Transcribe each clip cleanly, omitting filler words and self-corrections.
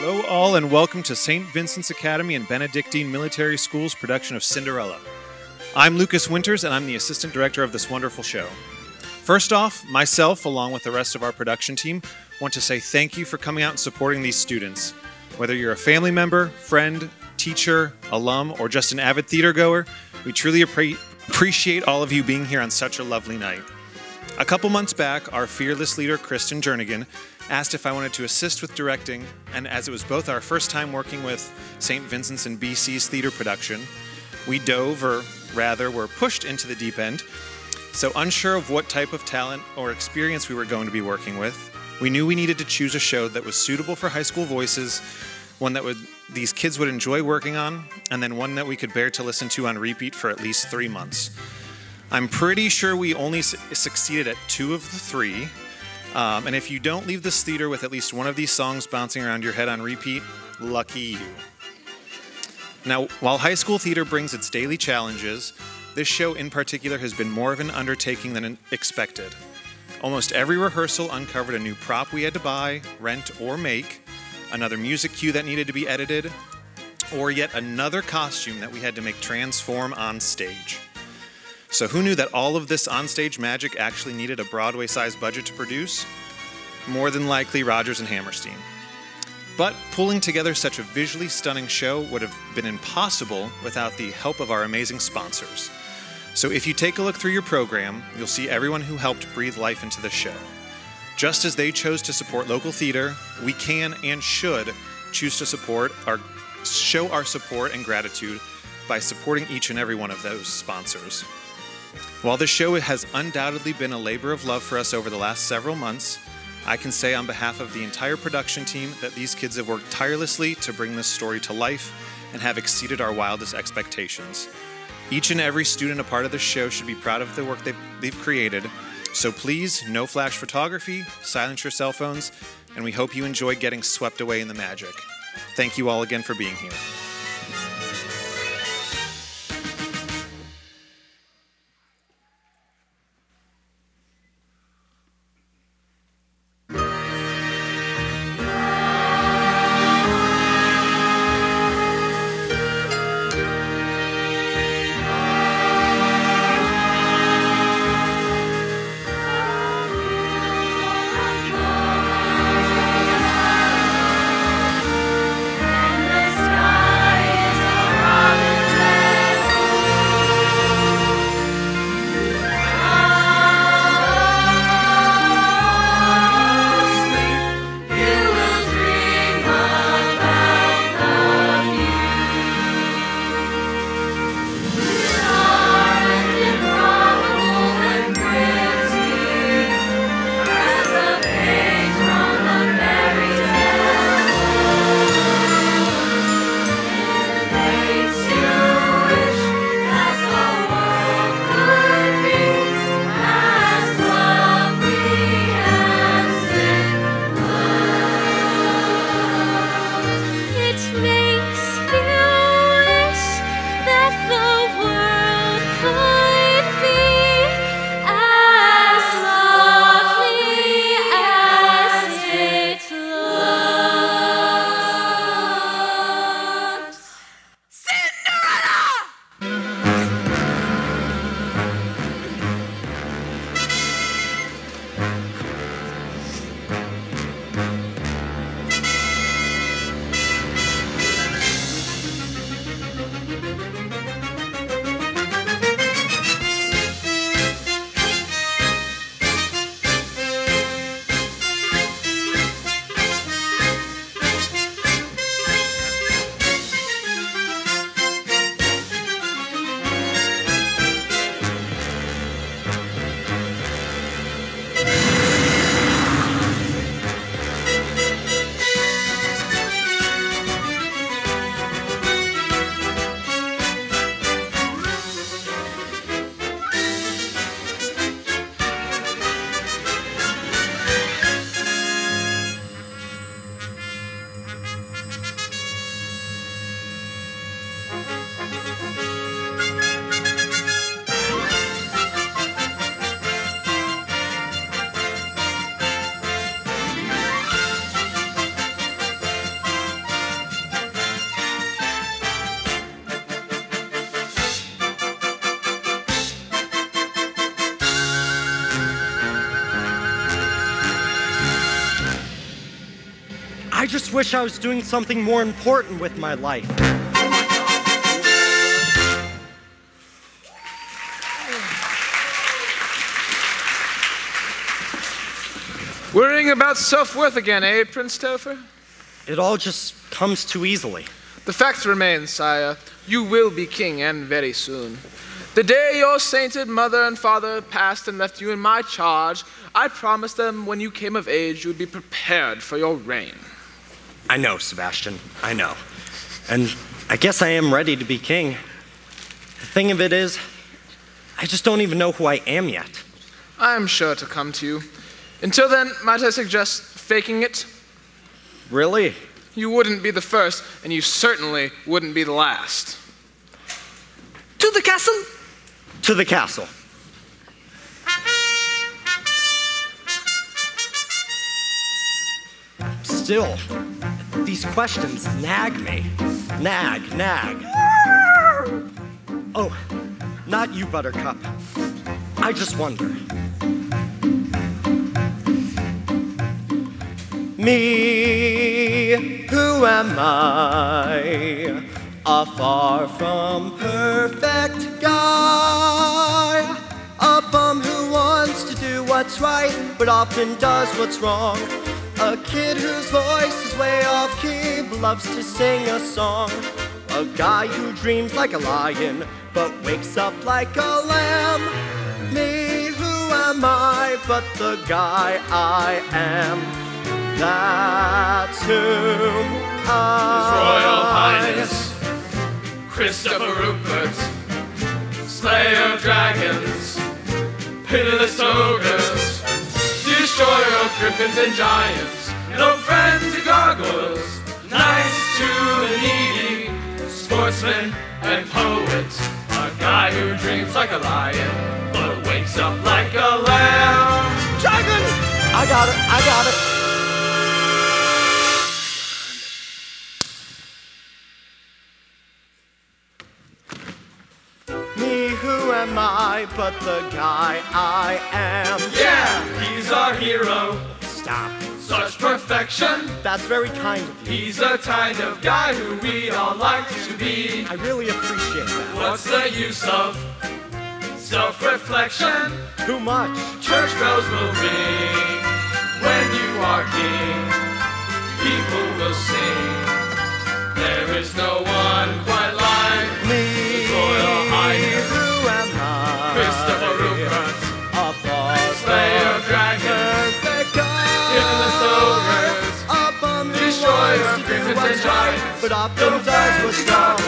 Hello all and welcome to St. Vincent's Academy and Benedictine Military School's production of Cinderella. I'm Lucas Winters and I'm the assistant director of this wonderful show. First off, myself, along with the rest of our production team, want to say thank you for coming out and supporting these students. Whether you're a family member, friend, teacher, alum, or just an avid theater goer, we truly appreciate all of you being here on such a lovely night. A couple months back, our fearless leader, Kristen Jernigan, asked if I wanted to assist with directing, and as it was both our first time working with St. Vincent's and BC's theater production, we dove, or rather were pushed into the deep end. So unsure of what type of talent or experience we were going to be working with, we knew we needed to choose a show that was suitable for high school voices, one that these kids would enjoy working on, and then one that we could bear to listen to on repeat for at least 3 months. I'm pretty sure we only succeeded at 2 of the 3, and if you don't leave this theater with at least one of these songs bouncing around your head on repeat, lucky you. Now, while high school theater brings its daily challenges, this show in particular has been more of an undertaking than expected. Almost every rehearsal uncovered a new prop we had to buy, rent, or make, another music cue that needed to be edited, or yet another costume that we had to make transform on stage. So who knew that all of this onstage magic actually needed a Broadway-sized budget to produce? More than likely Rodgers and Hammerstein. But pulling together such a visually stunning show would have been impossible without the help of our amazing sponsors. So if you take a look through your program, you'll see everyone who helped breathe life into the show. Just as they chose to support local theater, we can and should choose to show our support and gratitude by supporting each and every one of those sponsors. While this show has undoubtedly been a labor of love for us over the last several months, I can say on behalf of the entire production team that these kids have worked tirelessly to bring this story to life and have exceeded our wildest expectations. Each and every student a part of this show should be proud of the work they've created, so please, no flash photography, silence your cell phones, and we hope you enjoy getting swept away in the magic. Thank you all again for being here. Stars I just wish I was doing something more important with my life. Worrying about self-worth again, eh, Prince Topher? It all just comes too easily. The fact remains, sire, you will be king, and very soon. The day your sainted mother and father passed and left you in my charge, I promised them when you came of age you would be prepared for your reign. I know, Sebastian, I know. And I guess I am ready to be king. The thing of it is, I just don't even know who I am yet. I'm sure to come to you. Until then, might I suggest faking it? Really? You wouldn't be the first, and you certainly wouldn't be the last. To the castle? To the castle. Still, these questions nag me. Nag. Oh, not you, Buttercup. I just wonder. Me, who am I? A far from perfect guy. A bum who wants to do what's right, but often does what's wrong. A kid whose voice is way off key, but loves to sing a song. A guy who dreams like a lion, but wakes up like a lamb. Me, who am I but the guy I am? That's whom I... His Royal Highness, Christopher Rupert, Slayer of Dragons, pitiless ogres, destroyer of griffins and giants, no friend to gargoyles, nice to the needy, sportsman and poet, a guy who dreams like a lion, but wakes up like a lamb. Dragon! I got it. Me, who am I but the guy I am? Yeah, he's our hero. Stop. Such perfection. That's very kind of you. He's the kind of guy who we all like to be. I really appreciate that. What's the use of self-reflection? Too much. Church bells will ring when you are king. People will sing. There is no one quite like Me. His Royal Highness, Who am I? Christopher Rupert, A far Slayer of Dragons, pitiless ogres, destroyer of griffins and giants, but often does what's wrong.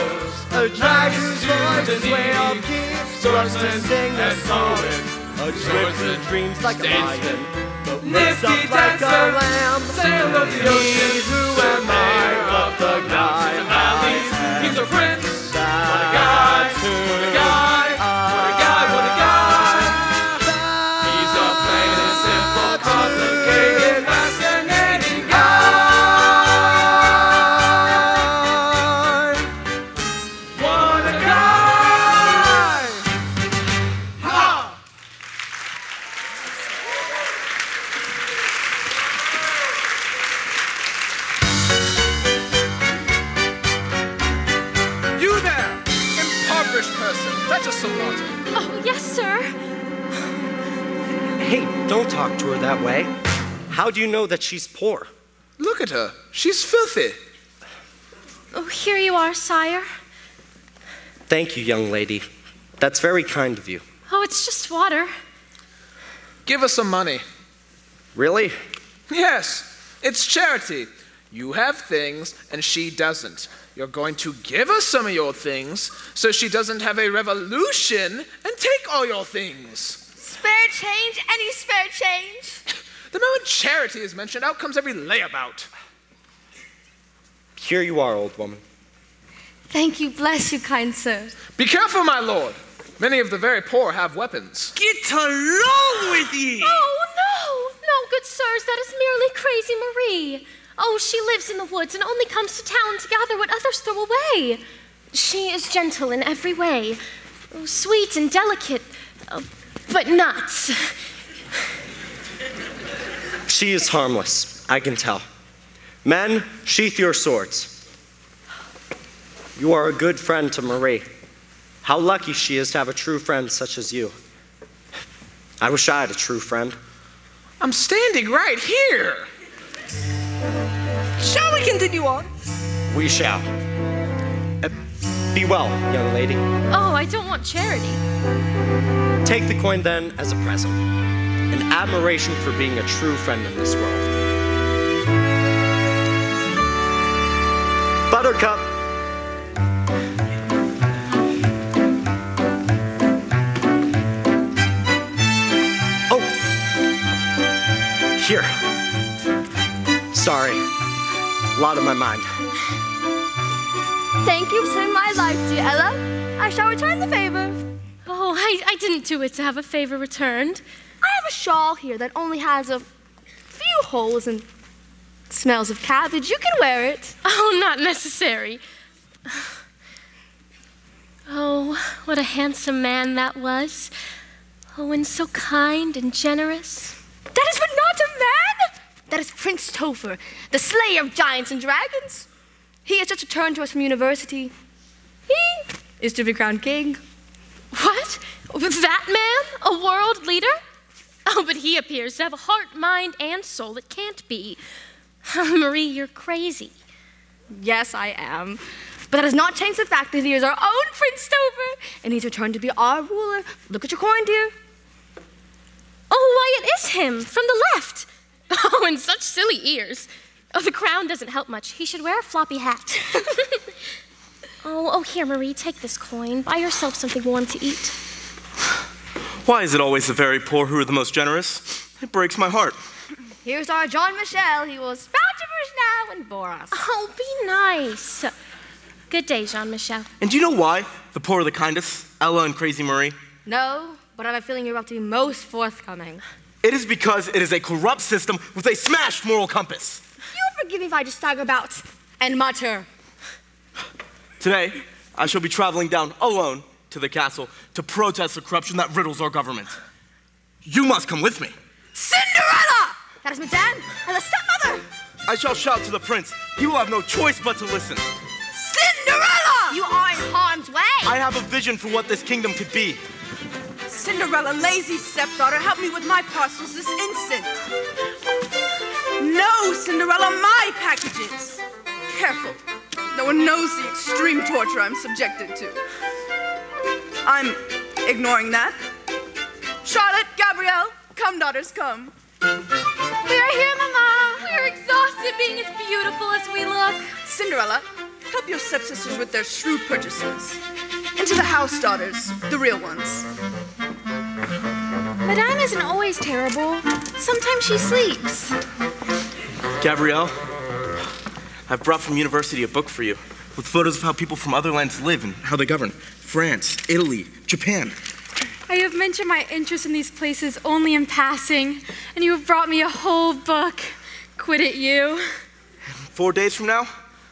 A dragon whose voice is way off key, starts to sing a song. A drift who dreams like a lion, but wakes up like a lamb. sail of the ocean, Who am I but the guy I am? He's a prince. What a guy! That's who What a guy! What a guy! What a guy! He's a plain and simple, complicated, fascinating guy. What a guy! Ha! You there, impoverished person, fetch us some water. Oh, yes, sir. Hey, don't talk to her that way. How do you know that she's poor? Look at her, she's filthy. Oh, here you are, sire. Thank you, young lady. That's very kind of you. Oh, it's just water. Give us some money. Really? Yes, it's charity. You have things and she doesn't. You're going to give us some of your things so she doesn't have a revolution and take all your things. Spare change? Any spare change? The moment charity is mentioned, out comes every layabout. Here you are, old woman. Thank you, bless you, kind sir. Be careful, my lord. Many of the very poor have weapons. Get along with ye! Oh, no, good sirs, that is merely Crazy Marie. Oh, she lives in the woods and only comes to town to gather what others throw away. She is gentle in every way, sweet and delicate, but nuts. She is harmless, I can tell. Men, sheath your swords. You are a good friend to Marie. How lucky she is to have a true friend such as you. I wish I had a true friend. I'm standing right here. Shall we continue on? We shall. Be well, young lady. Oh, I don't want charity. Take the coin then as a present. An admiration for being a true friend in this world. Buttercup. Oh. Here. Sorry. A lot on my mind. Thank you for saving my life, dear Ella. I shall return the favor. Oh, I didn't do it to have a favor returned. I have a shawl here that only has a few holes and smells of cabbage. You can wear it. Oh, not necessary. Oh, what a handsome man that was. Oh, and so kind and generous. That is but not a man. That is Prince Topher, the slayer of giants and dragons. He has just returned to us from university. He is to be crowned king. What? That man? A world leader? Oh, but he appears to have a heart, mind, and soul that can't be. Marie, you're crazy. Yes, I am. But that does not change the fact that he is our own Prince Topher, and he's returned to be our ruler. Look at your coin, dear. Oh, why, it is him, from the left. Oh, and such silly ears. Oh, the crown doesn't help much. He should wear a floppy hat. Oh, here, Marie, take this coin. Buy yourself something warm to eat. Why is it always the very poor who are the most generous? It breaks my heart. Here's our John Michel. He will spout to us now and bore us. Oh, be nice. Good day, Jean-Michel. And do you know why the poor are the kindest? Ella and Crazy Marie? No, but I have a feeling you're about to be most forthcoming. It is because it is a corrupt system with a smashed moral compass. You'll forgive me if I just stagger about and mutter. Today, I shall be traveling down alone to the castle to protest the corruption that riddles our government. You must come with me. Cinderella! That is Madame and the stepmother! I shall shout to the prince. He will have no choice but to listen. Cinderella! You are in harm's way. I have a vision for what this kingdom could be. Cinderella, lazy stepdaughter, help me with my parcels this instant. No, Cinderella, my packages. Careful. No one knows the extreme torture I'm subjected to. I'm ignoring that. Charlotte, Gabrielle, come, daughters, come. We are here, Mama. We are exhausted being as beautiful as we look. Cinderella, help your stepsisters with their shrewd purchases. Into the house, daughters, the real ones. Madame isn't always terrible. Sometimes she sleeps. Gabrielle, I've brought from university a book for you with photos of how people from other lands live and how they govern. France, Italy, Japan. I have mentioned my interest in these places only in passing, and you have brought me a whole book. Quit it, you. 4 days from now,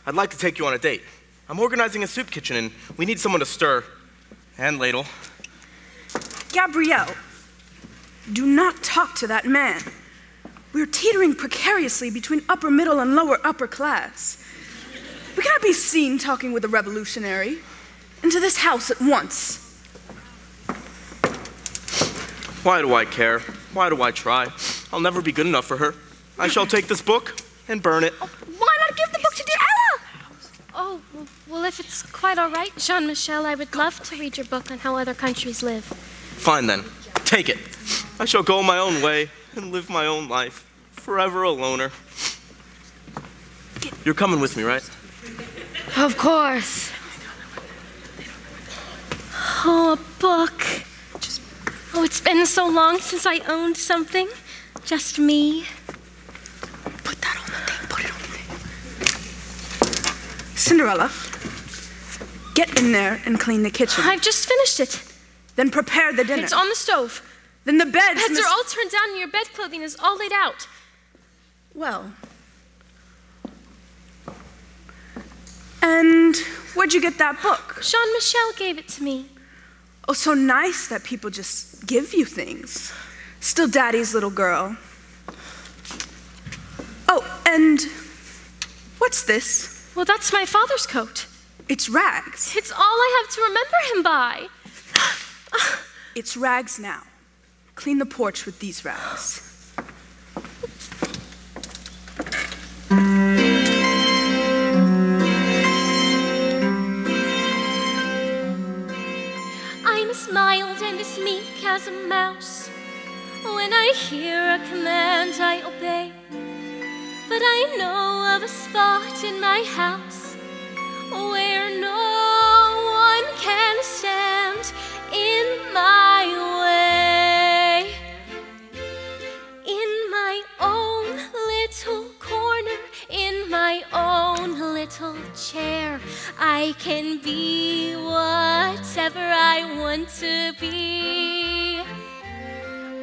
I'd like to take you on a date. I'm organizing a soup kitchen, and we need someone to stir and ladle. Gabrielle, do not talk to that man. We're teetering precariously between upper middle and lower upper class. We cannot be seen talking with a revolutionary. Into this house at once. Why do I care? Why do I try? I'll never be good enough for her. I shall take this book and burn it. Why not give the book to dear Ella? Oh, well, if it's quite all right, Jean-Michel, I would love to read your book on how other countries live. Fine then, take it. I shall go my own way and live my own life, forever a loner. You're coming with me, right? Of course. Oh, a book. Oh, it's been so long since I owned something. Just me. Put that on the thing, put it on the thing. Cinderella, get in there and clean the kitchen. I've just finished it. Then prepare the dinner. It's on the stove. Then the beds Beds are all turned down and your bed clothing is all laid out. Well. And where'd you get that book? Jean-Michel gave it to me. Oh, so nice that people just give you things. Still daddy's little girl. Oh, and What's this? Well, that's my father's coat. It's rags. It's all I have to remember him by. It's rags now. Clean the porch with these rags. I'm as mild and as meek as a mouse. When I hear a command, I obey. But I know of a spot in my house where no one can stand in my way. In my own little corner, in my own little chair, I can be whatever I want to be.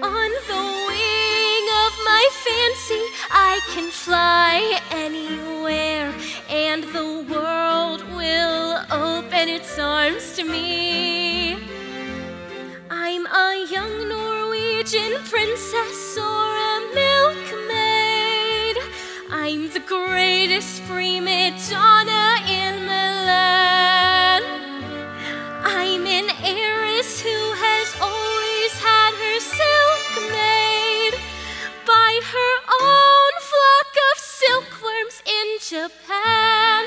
On the wing of my fancy, I can fly anywhere, and the world will open its arms to me. I'm a young Norwegian princess or a milkmaid. I'm the greatest prima donna in Milan. I'm an heiress who has always had her silk made by her own flock of silkworms in Japan.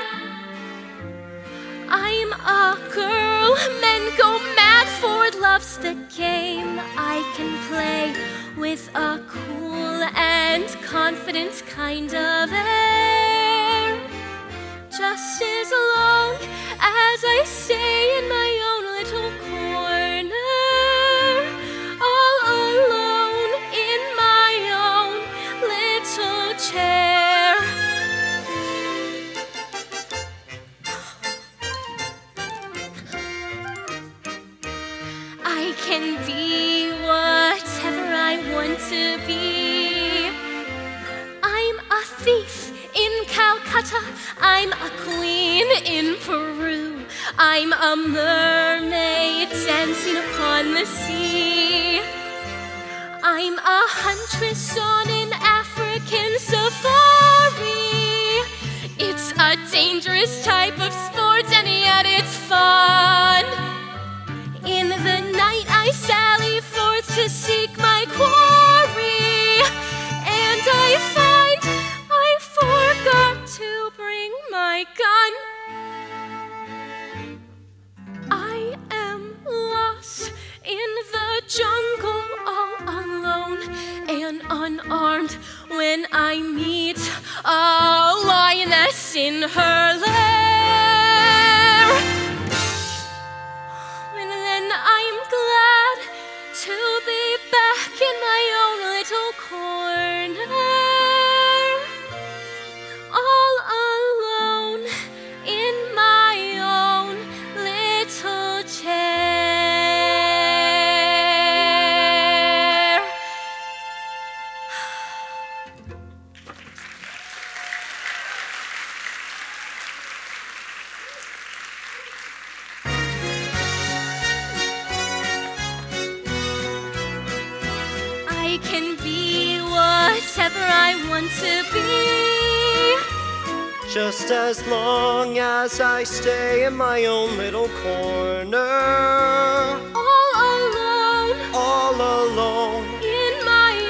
I'm a girl men go mad for, love's the game I can play with a cool and confident kind of air. Just as long as I stay in my own little corner, all alone in my own little chair. I can be whatever I want to be. I'm a thief in Calcutta, I'm a queen in Peru, I'm a mermaid dancing upon the sea. I'm a huntress on an African safari. It's a dangerous type of sport and yet it's fun. In the night I sally forth to seek my quarry, and I find I forgot to bring my gun. I am lost in the jungle all alone and unarmed when I meet a lioness in her lair. And then I'm glad to be back in my own little corner, all alone in my own little chair. I can be whatever I want to be. Just as long as I stay in my own little corner, All alone all alone in my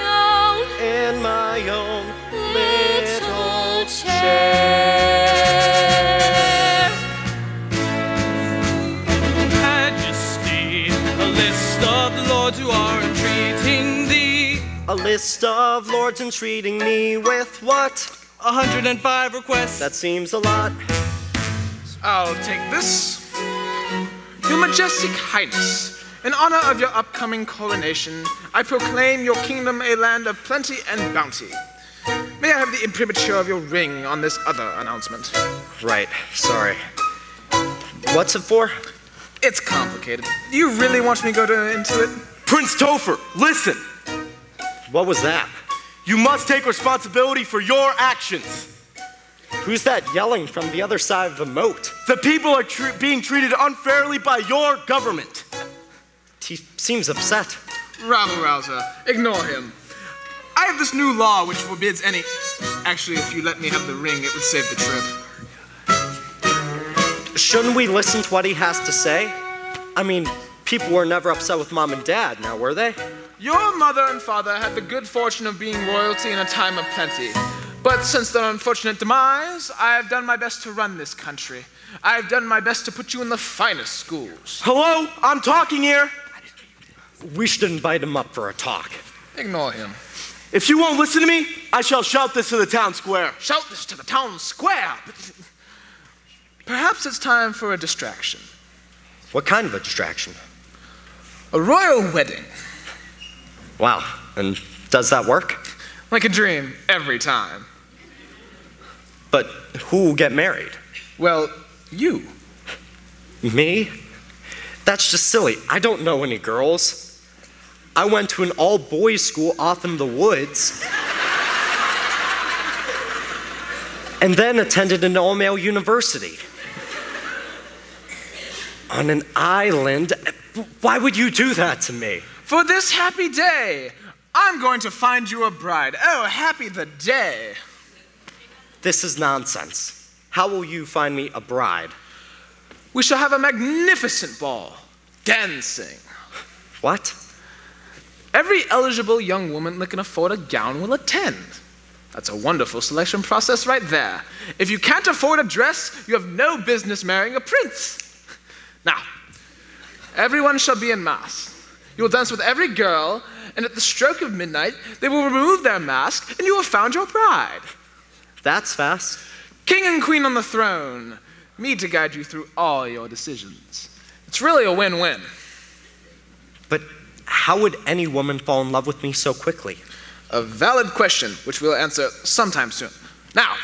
own little chair. Majesty, a list of the lords who are entreating thee. A list of lords entreating me with what? 105 requests. That seems a lot. I'll take this. Your Majestic Highness, in honor of your upcoming coronation, I proclaim your kingdom a land of plenty and bounty. May I have the imprimatur of your ring on this other announcement? Right, sorry. What's it for? It's complicated. Do you really want me to go into it? Prince Topher, listen. What was that? You must take responsibility for your actions. Who's that yelling from the other side of the moat? The people are being treated unfairly by your government. He seems upset. Rabble-rouser, ignore him. I have this new law which forbids any... Actually, if you let me have the ring, it would save the trip. Shouldn't we listen to what he has to say? I mean, people were never upset with Mom and Dad, now were they? Your mother and father had the good fortune of being royalty in a time of plenty. But since their unfortunate demise, I have done my best to run this country. I have done my best to put you in the finest schools. Hello? I'm talking here. We should invite him up for a talk. Ignore him. If you won't listen to me, I shall shout this to the town square. Shout this to the town square. Perhaps it's time for a distraction. What kind of a distraction? A royal wedding. Wow, and does that work? Like a dream, every time. But who will get married? Well, you. Me? That's just silly. I don't know any girls. I went to an all-boys school off in the woods. And then attended an all-male university. On an island? Why would you do that to me? For this happy day, I'm going to find you a bride. Oh, happy the day. This is nonsense. How will you find me a bride? We shall have a magnificent ball. Dancing. What? Every eligible young woman that can afford a gown will attend. That's a wonderful selection process right there. If you can't afford a dress, you have no business marrying a prince. Now, everyone shall be in mass. You will dance with every girl, and at the stroke of midnight, they will remove their mask, and you have found your bride. That's fast. King and queen on the throne, me to guide you through all your decisions. It's really a win-win. But how would any woman fall in love with me so quickly? A valid question, which we'll answer sometime soon. Now,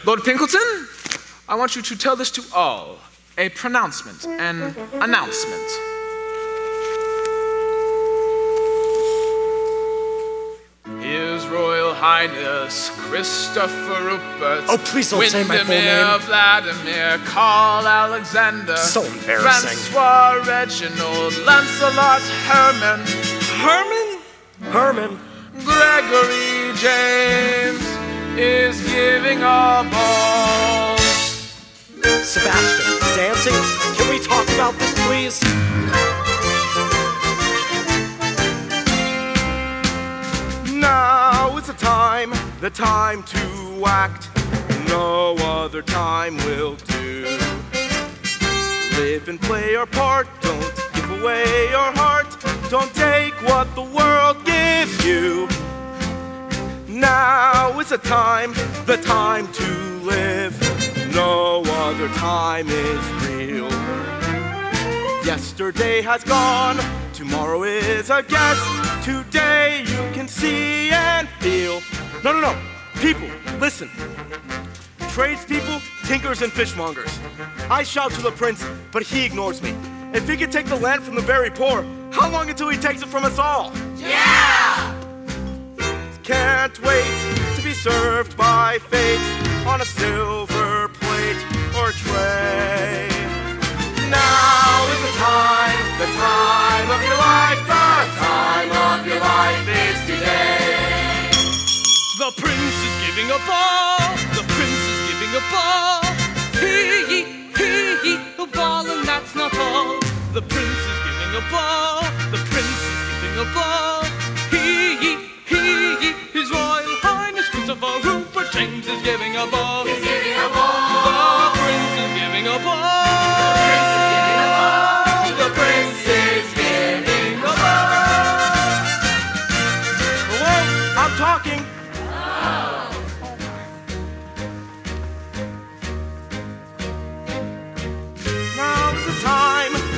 Lord Pinkleton, I want you to tell this to all. A pronouncement, an announcement. His Royal Highness Christopher Rupert. Oh, please don't say my full name. Vladimir, Carl Alexander. So embarrassing. Francois Reginald, Lancelot Herman. Herman? Gregory James is giving a ball. Sebastian, dancing? Can we talk about this, please? Now is the time to act. No other time will do. Live and play your part. Don't give away your heart. Don't take what the world gives you. Now is the time to live. No other time is real. Yesterday has gone, tomorrow is a guess. Today you can see and feel. No, people, listen. Tradespeople, tinkers, and fishmongers. I shout to the prince, but he ignores me. If he could take the land from the very poor, how long until he takes it from us all? Yeah! Can't wait to be served by fate on a silver plate or tray. Now is the time of your life, the time of your life is today. The prince is giving a ball, the prince is giving a ball. Hee, a ball and that's not all. The prince is giving a ball, the prince is giving a ball. Hee, His Royal Highness Christopher Rupert James is giving a ball. He's giving a ball. The prince is giving a ball. The prince is giving a ball. Hello, I'm talking. Now is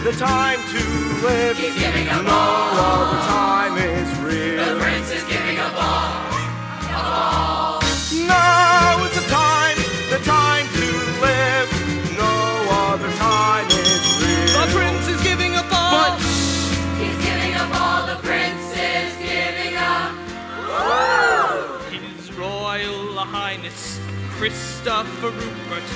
the time to live. He's giving a no ball. other time is real. The prince is giving a ball. A ball. Now is the time to live. No other time is real. The prince is giving a ball. But He's giving a ball. The prince is giving a His Royal Highness Christopher Rupert,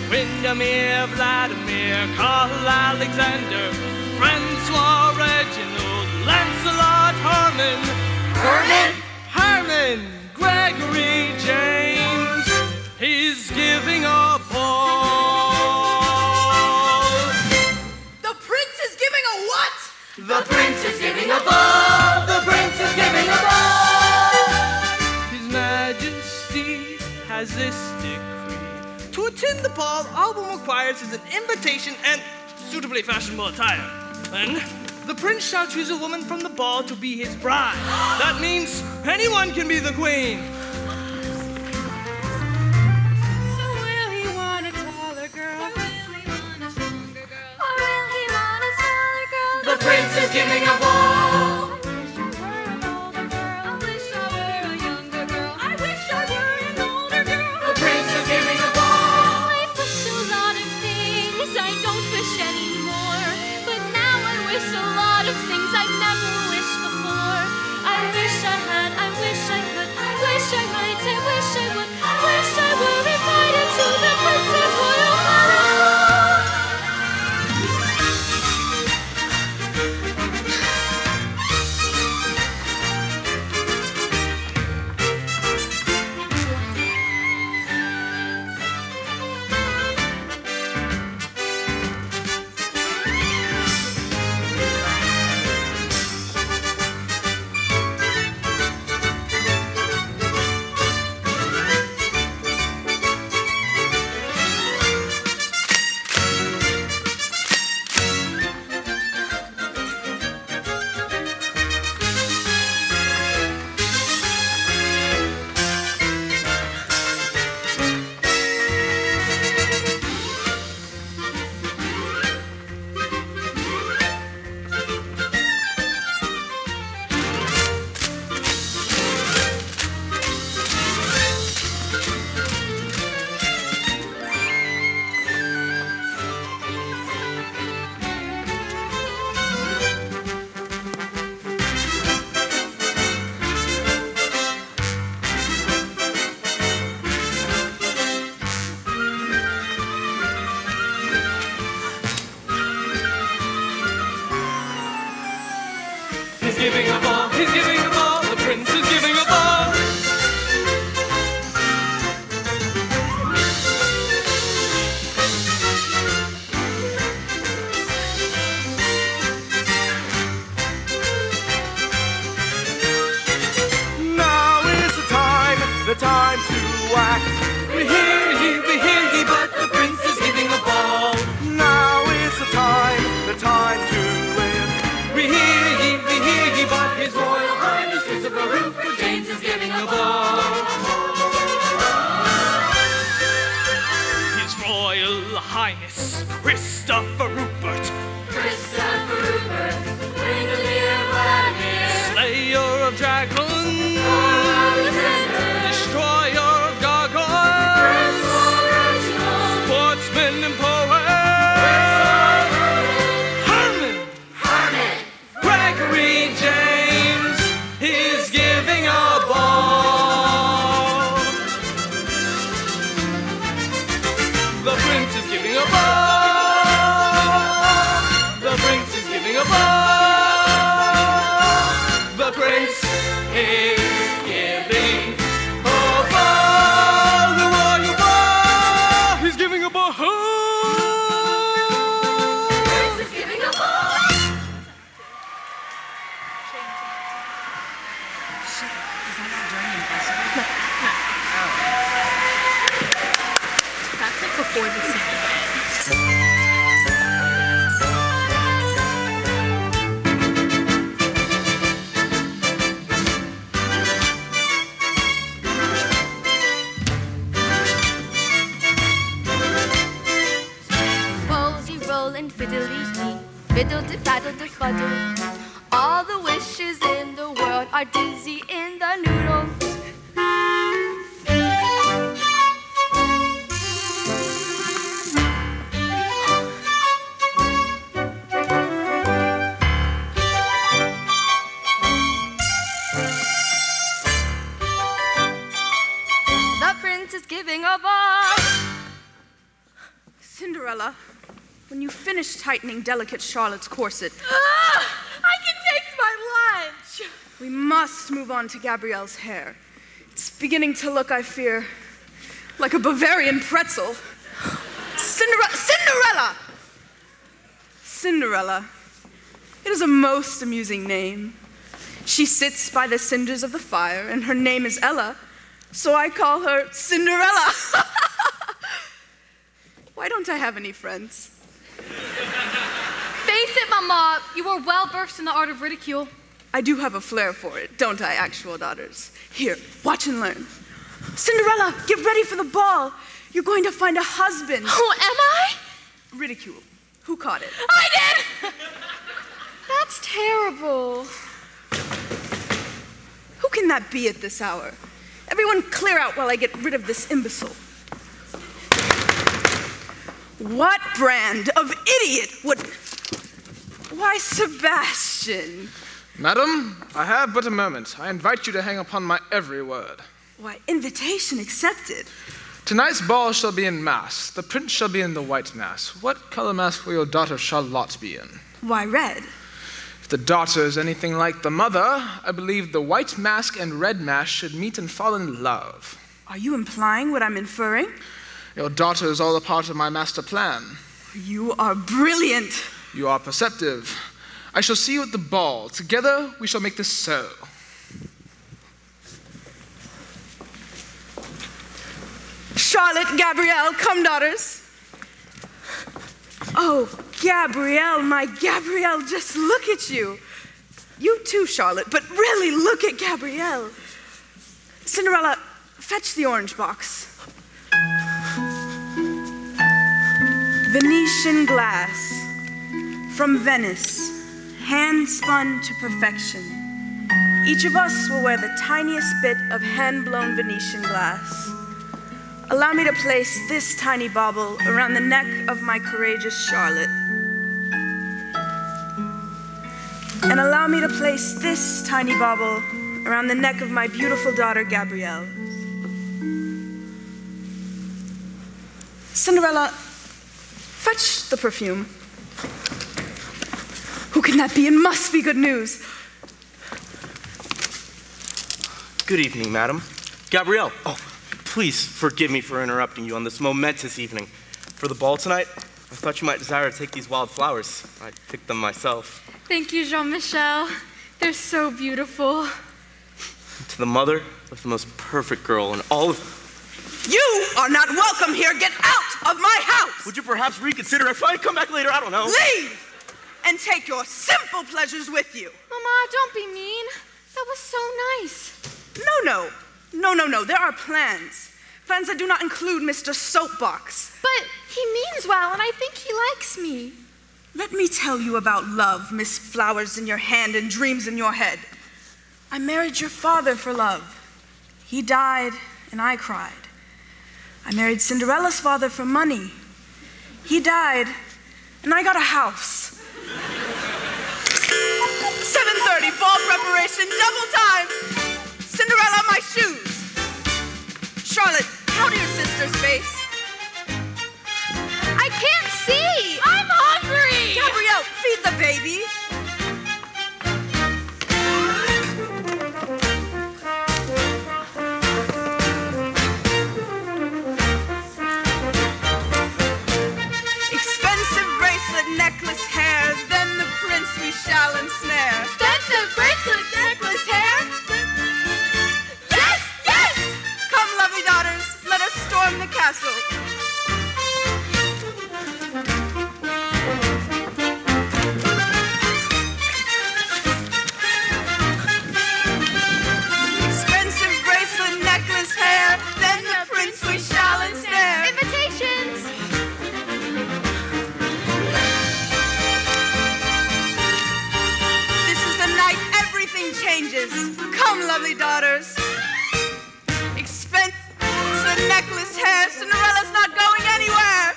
Windermere, Vladimir, Carl Alexander, Francois Reginald, Lancelot Herman, Gregory James, he's giving a ball. has this decree. To attend the ball, all one requires is an invitation and suitably fashionable attire. Then, the prince shall choose a woman from the ball to be his bride. That means anyone can be the queen. So will he want a taller girl? Or will he want a stronger girl? Or will he want a smaller girl? The prince is giving a ball. I wish I were a younger girl. I wish I were an older girl. The prince is giving a ball. I've wished a lot of things, I don't wish anymore. But now I wish a lot of things I've never wished before. I wish I had, I wish I could, I wish I might, I wish I would, I wish I were invited to the prince's royal palace. He's giving a ball, he's giving a ball, the prince is giving a ball. Now is the time to act. We hear ye, but the prince is giving a ball. Now is the time to live. We hear ye, but his royal highness Christopher Rupert James is giving a ball. His royal highness Christopher Rupert, Christopher Rupert, Windermere Vladimir, slayer of dragons, Alexander, destroyer of gargoyles, Prince Reginald, sportsman and poet, Herman Gregory James is giving a ball. The prince is giving a ball. The prince is giving a ball. The prince is giving a ball. The royal ball. He's giving a ball. Prince is giving a ball. That's like before the scene. Rosy roll and fiddly-dee, fiddle-de-faddle-de-fuddle. All the wishes in the world are dizzy in the noodle. The prince is giving a ball. Cinderella, when you finish tightening delicate Charlotte's corset, I can taste my lunch. we must move on to Gabrielle's hair. It's beginning to look, I fear, like a Bavarian pretzel. Cinderella! Cinderella. It is a most amusing name. She sits by the cinders of the fire, and her name is Ella, So I call her Cinderella. Why don't I have any friends? Face it, Mama, you are well versed in the art of ridicule. I do have a flair for it, don't I, actual daughters? Here, watch and learn. Cinderella, get ready for the ball. You're going to find a husband. Oh, am I? Ridicule. Who caught it? I did! That's terrible. Who can that be at this hour? Everyone clear out while I get rid of this imbecile. What brand of idiot would... Why, Sebastian. Madam, I have but a moment. I invite you to hang upon my every word. Why, invitation accepted. Tonight's ball shall be in mass. The prince shall be in the white mass. What color mass will your daughter Charlotte be in? Why, red. If the daughter is anything like the mother, I believe the white mask and red mask should meet and fall in love. Are you implying what I'm inferring? Your daughter is all a part of my master plan. You are brilliant. You are perceptive. I shall see you at the ball. Together, we shall make this so. Charlotte, Gabrielle, come, daughters. Oh, Gabrielle, my Gabrielle, just look at you. You too, Charlotte, but really look at Gabrielle. Cinderella, fetch the orange box. Venetian glass from Venice, hand-spun to perfection. Each of us will wear the tiniest bit of hand-blown Venetian glass. Allow me to place this tiny bauble around the neck of my courageous Charlotte. And allow me to place this tiny bauble around the neck of my beautiful daughter, Gabrielle. Cinderella, fetch the perfume. Who can that be? It must be good news. Good evening, madam. Gabrielle, please forgive me for interrupting you on this momentous evening. For the ball tonight, I thought you might desire to take these wild flowers. I picked them myself. Thank you, Jean-Michel. They're so beautiful. To the mother of the most perfect girl in all of... You are not welcome here. Get out of my house. Would you perhaps reconsider if I come back later? I don't know. Leave and take your simple pleasures with you. Mama, don't be mean. That was so nice. No. There are plans. Plans that do not include Mr. Soapbox. But he means well, and I think he likes me. Let me tell you about love, Miss Flowers in your hand and dreams in your head. I married your father for love. He died, and I cried. I married Cinderella's father for money. He died, and I got a house. 7:30, ball preparation, double time. Cinderella, my shoes. Charlotte, powder your sister's face. I can't see! I'm hungry! Gabrielle, feed the baby. Expensive bracelet, necklace, hair, then the prince we shall ensnare. Expensive bracelet, necklace, hair. Yes! Come, lovely daughters, let us storm the castle. Expensive bracelet, necklace, hair, then the prince we shall ensnare. Invitations! This is the night everything changes. Come, lovely daughters. Expensive necklace, hair, Cinderella's not going anywhere.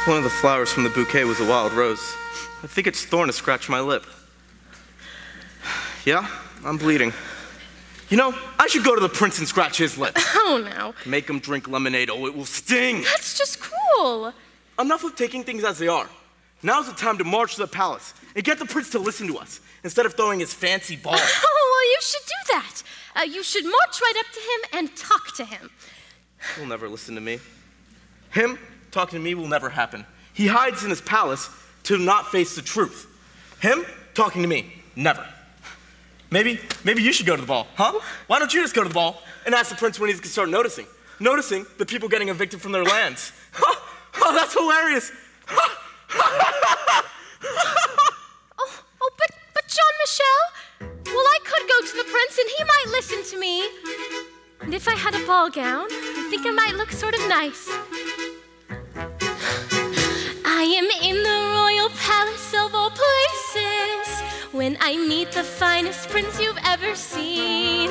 One of the flowers from the bouquet was a wild rose. I think its thorn has scratched my lip. Yeah, I'm bleeding. You know, I should go to the prince and scratch his lip. Oh, no. Make him drink lemonade. Oh, it will sting. That's just cruel. Enough of taking things as they are. Now's the time to march to the palace and get the prince to listen to us instead of throwing his fancy ball. Oh, well, you should do that. You should march right up to him and talk to him. He'll never listen to me. Him? talking to me will never happen. He hides in his palace to not face the truth. Him talking to me, never. Maybe you should go to the ball, huh? Why don't you just go to the ball and ask the prince when he's gonna start noticing the people getting evicted from their lands. Oh, that's hilarious. But Jean Michel, well, I could go to the prince and he might listen to me. And if I had a ball gown, I think I might look sort of nice. I am in the royal palace of all places when I meet the finest prince you've ever seen.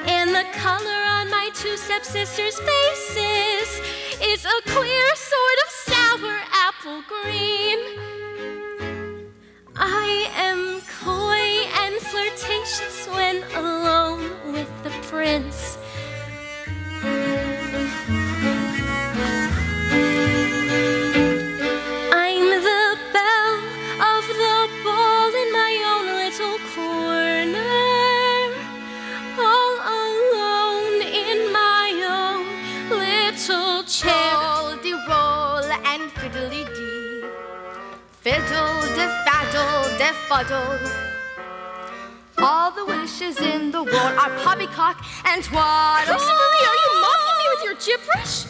And the color on my two stepsisters' faces is a queer sort of sour apple green. I am coy and flirtatious when alone with the prince. I'm the belle of the ball in my own little corner, all alone in my own little chair. Roll and fiddly-dee, fiddle-de-faddle-de-fuddle. All the wishes in the world are poppycock and twaddle. Rosie Marie, are you mocking me with your gibberish?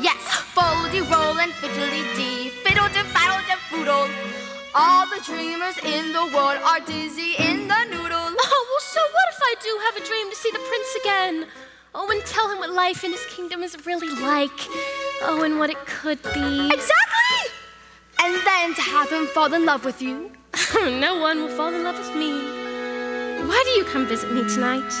Yes, foldy-roll and fiddly-dee, fiddle-de-faddle-de-foodle. All the dreamers in the world are dizzy in the noodle. Oh, well, so what if I do have a dream to see the prince again? Oh, and tell him what life in his kingdom is really like. Oh, and what it could be. Exactly! And then to have him fall in love with you. No one will fall in love with me. Why do you come visit me tonight?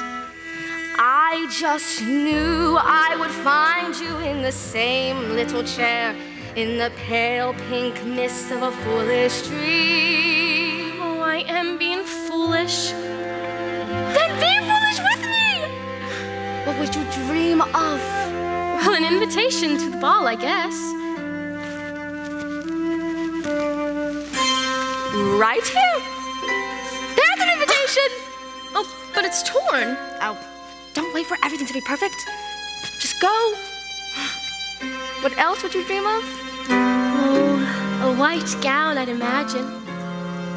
I just knew I would find you in the same little chair, in the pale pink mist of a foolish dream. Oh, I am being foolish. Then be foolish with me! What would you dream of? Well, an invitation to the ball, I guess. Right here. There's an invitation. Oh, but it's torn. Oh, don't wait for everything to be perfect. Just go. What else would you dream of? Oh, a white gown, I'd imagine.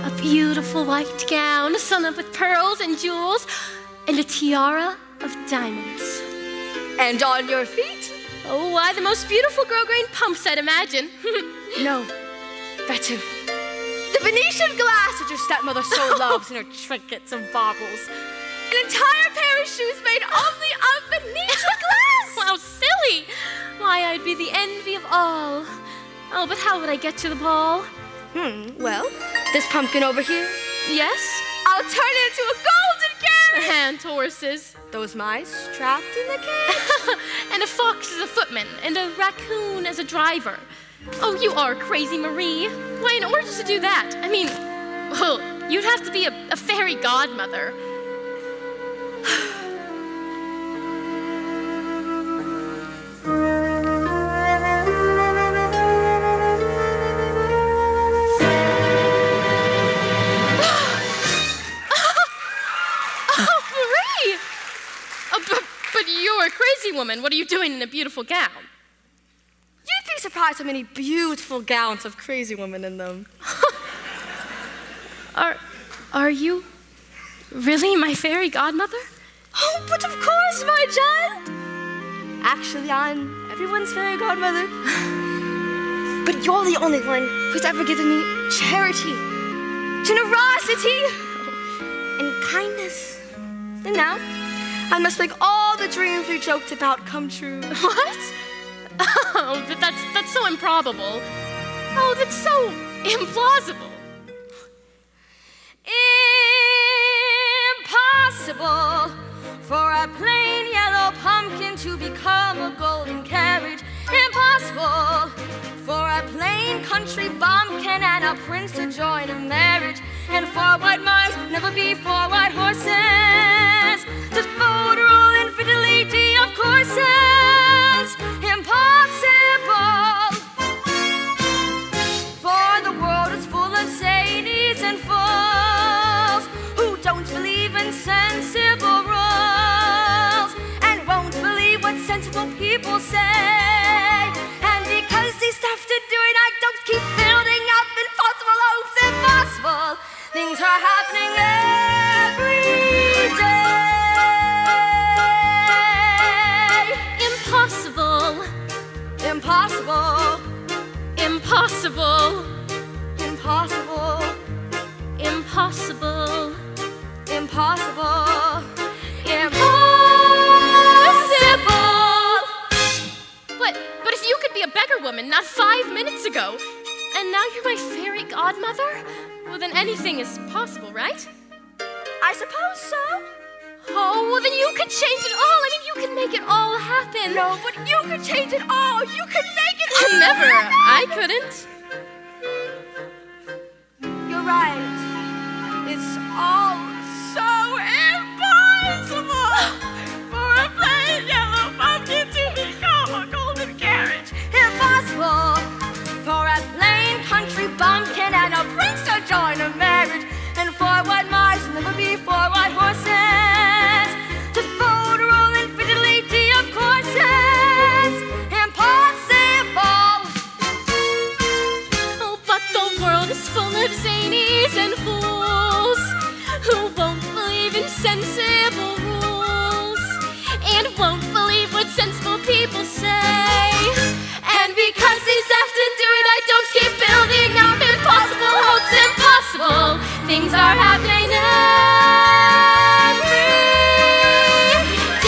A beautiful white gown, sewn up with pearls and jewels, and a tiara of diamonds. And on your feet? Oh, why, the most beautiful grosgrain pumps, I'd imagine. No, better. The Venetian glass that your stepmother so loves in her trinkets and baubles. An entire pair of shoes made only of Venetian glass! How silly! Why, I'd be the envy of all. Oh, but how would I get to the ball? Well, this pumpkin over here, Yes? I'll turn it into a golden carriage! And horses. Those mice trapped in the cage. And a fox as a footman, and a raccoon as a driver. Oh, you are crazy, Marie. Why, in order to do that, I mean, well, you'd have to be a fairy godmother. But you're a crazy woman. What are you doing in a beautiful gown? You'd be surprised how many beautiful gowns have crazy women in them. Are you really my fairy godmother? Oh, but of course, my child. Actually, I'm everyone's fairy godmother. But you're the only one who's ever given me charity, generosity, and kindness. And now, I must make all the dreams we joked about come true. What? Oh, but that's so improbable. Oh, that's so implausible. Impossible for a plain yellow pumpkin to become a golden carriage. Impossible for a plain country bumpkin and a prince to join in marriage. And four white mice never be four white horses. Just roll and fiddly-dee of courses. Impossible. For the world is full of sadies and fools who don't believe in sensible rules and won't believe what sensible people say. are happening every day. Impossible. Impossible. Impossible. Impossible. Impossible. Impossible. But if you could be a beggar woman not 5 minutes ago, and now you're my fairy godmother, well then anything is possible, right? I suppose so. Oh, well then you could change it all. I mean, you can make it all happen. No, but you could change it all. You could make it all Never. happen. I couldn't. You're right. It's all so impossible for a plain yellow pumpkin to become a golden carriage. Impossible for a plain country bumpkin and a prince to join a marriage. And for what mice never before what horses just fold rolling fidelity of courses. Impossible. Oh, but the world is full of zanies and fools who won't believe in sensible rules and won't believe what sensible people say. And because he's left to do it, I don't keep building up impossible hopes. Impossible things are happening every day.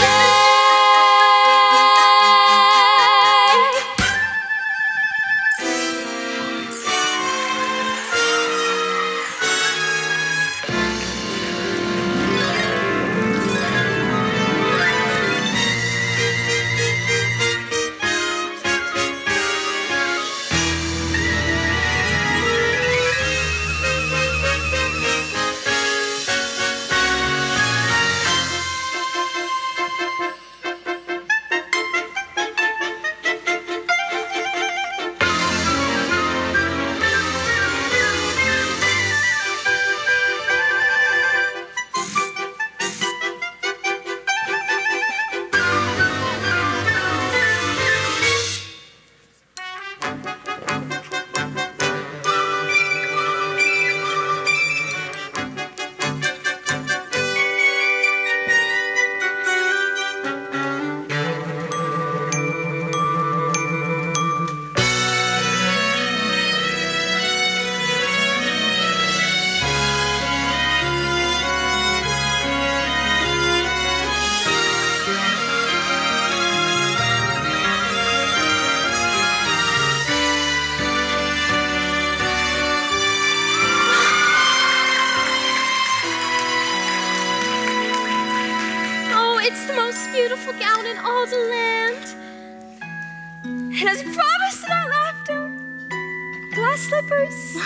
It's the most beautiful gown in all the land. And as promised in our laughter, glass slippers.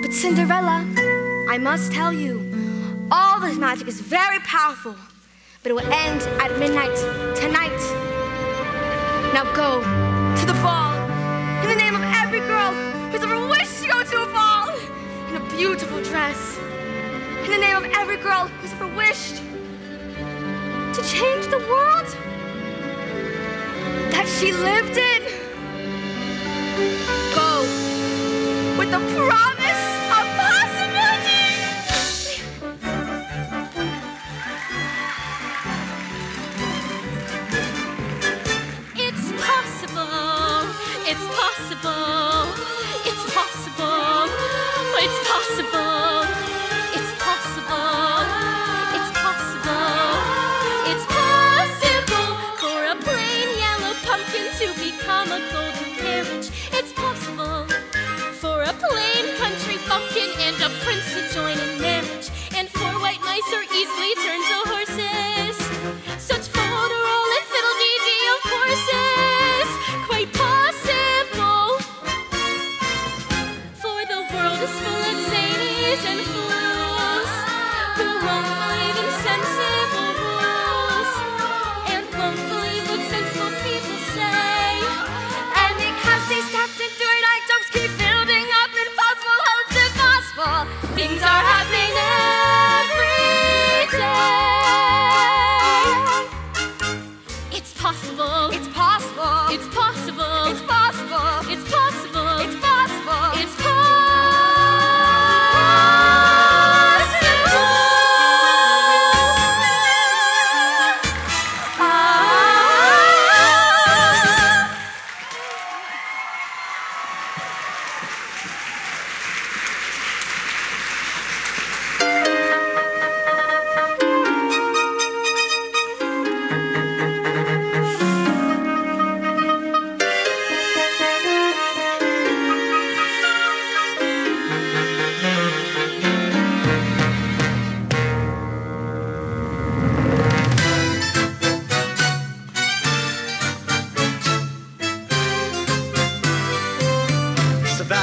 But Cinderella, I must tell you, all this magic is very powerful, but it will end at midnight tonight. Now go to the ball in the name of every girl who's ever wished to go to a ball in a beautiful dress. In the name of every girl who's ever wished to change the world that she lived in. Go with the promise of possibility. It's possible. It's possible. It's possible. It's possible. It's possible. It's possible. It's possible for a plain yellow pumpkin to become a golden carriage. It's possible for a plain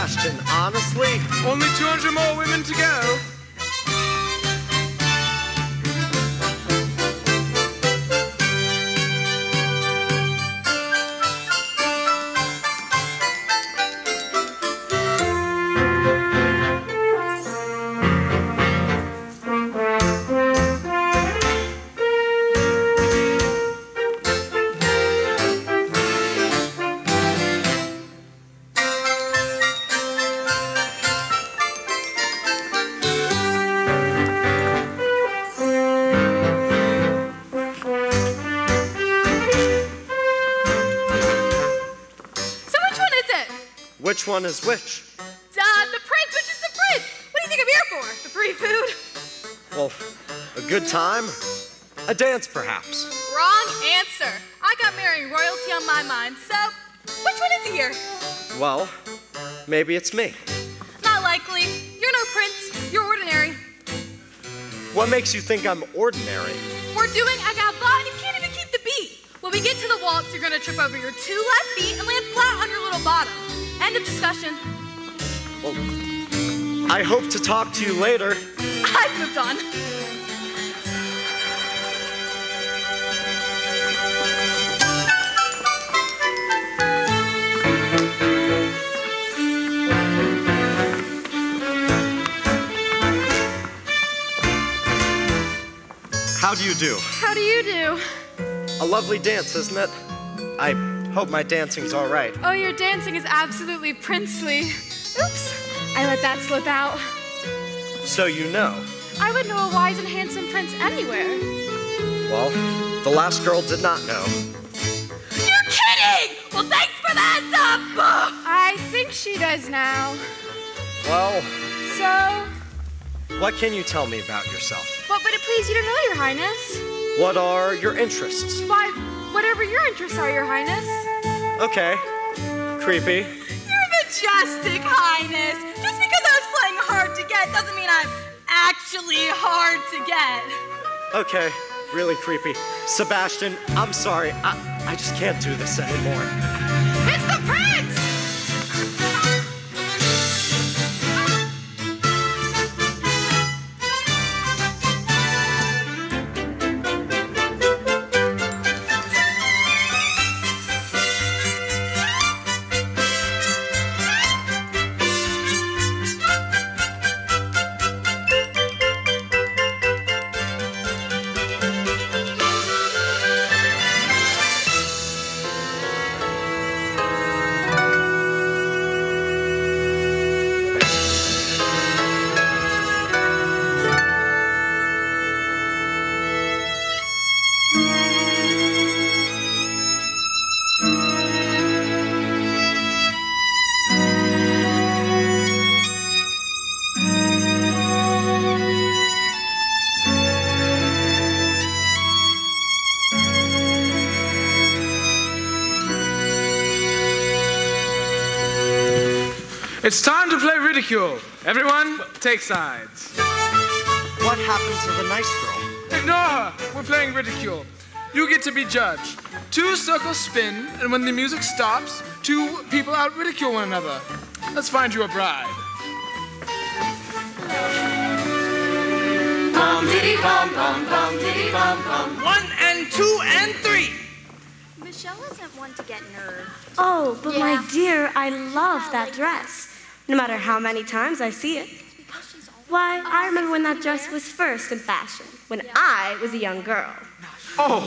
Sebastian, honestly? Only 200 more women to go. Which one is which? The prince, which is the prince? What do you think I'm here for? The free food? Well, a good time? A dance, perhaps? Wrong answer. I got marrying royalty on my mind, so which one is here? Well, maybe it's me. Not likely. You're no prince. You're ordinary. What makes you think I'm ordinary? We're doing a gavotte and you can't even keep the beat. When we get to the waltz, you're gonna trip over your 2 left feet and land flat on your little bottom. End of discussion. Well, I hope to talk to you later. I've moved on. How do you do? How do you do? A lovely dance, isn't it? I hope my dancing's all right. Oh, your dancing is absolutely princely. Oops, I let that slip out. So you know. I would know a wise and handsome prince anywhere. Well, the last girl did not know. You're kidding! Well, thanks for the heads up! I think she does now. Well, So? what can you tell me about yourself? What would it please you to know, Your Highness? What are your interests? Why, whatever your interests are, Your Highness. Okay. Creepy. You're majestic, Highness. Just because I was playing hard to get doesn't mean I'm actually hard to get. Okay, really creepy. Sebastian, I'm sorry. I just can't do this anymore. It's the prince! It's time to play ridicule. Everyone, take sides. What happened to the nice girl? Ignore her. We're playing ridicule. You get to be judge. 2 circles spin, and when the music stops, 2 people out ridicule one another. Let's find you a bride. Bum diddy bum bum bum diddy bum bum. 1 and 2 and 3. Michelle isn't one to get nerved. Oh, but my dear, I love that dress. No matter how many times I see it. Why, I remember when that dress was first in fashion, when I was a young girl. Oh!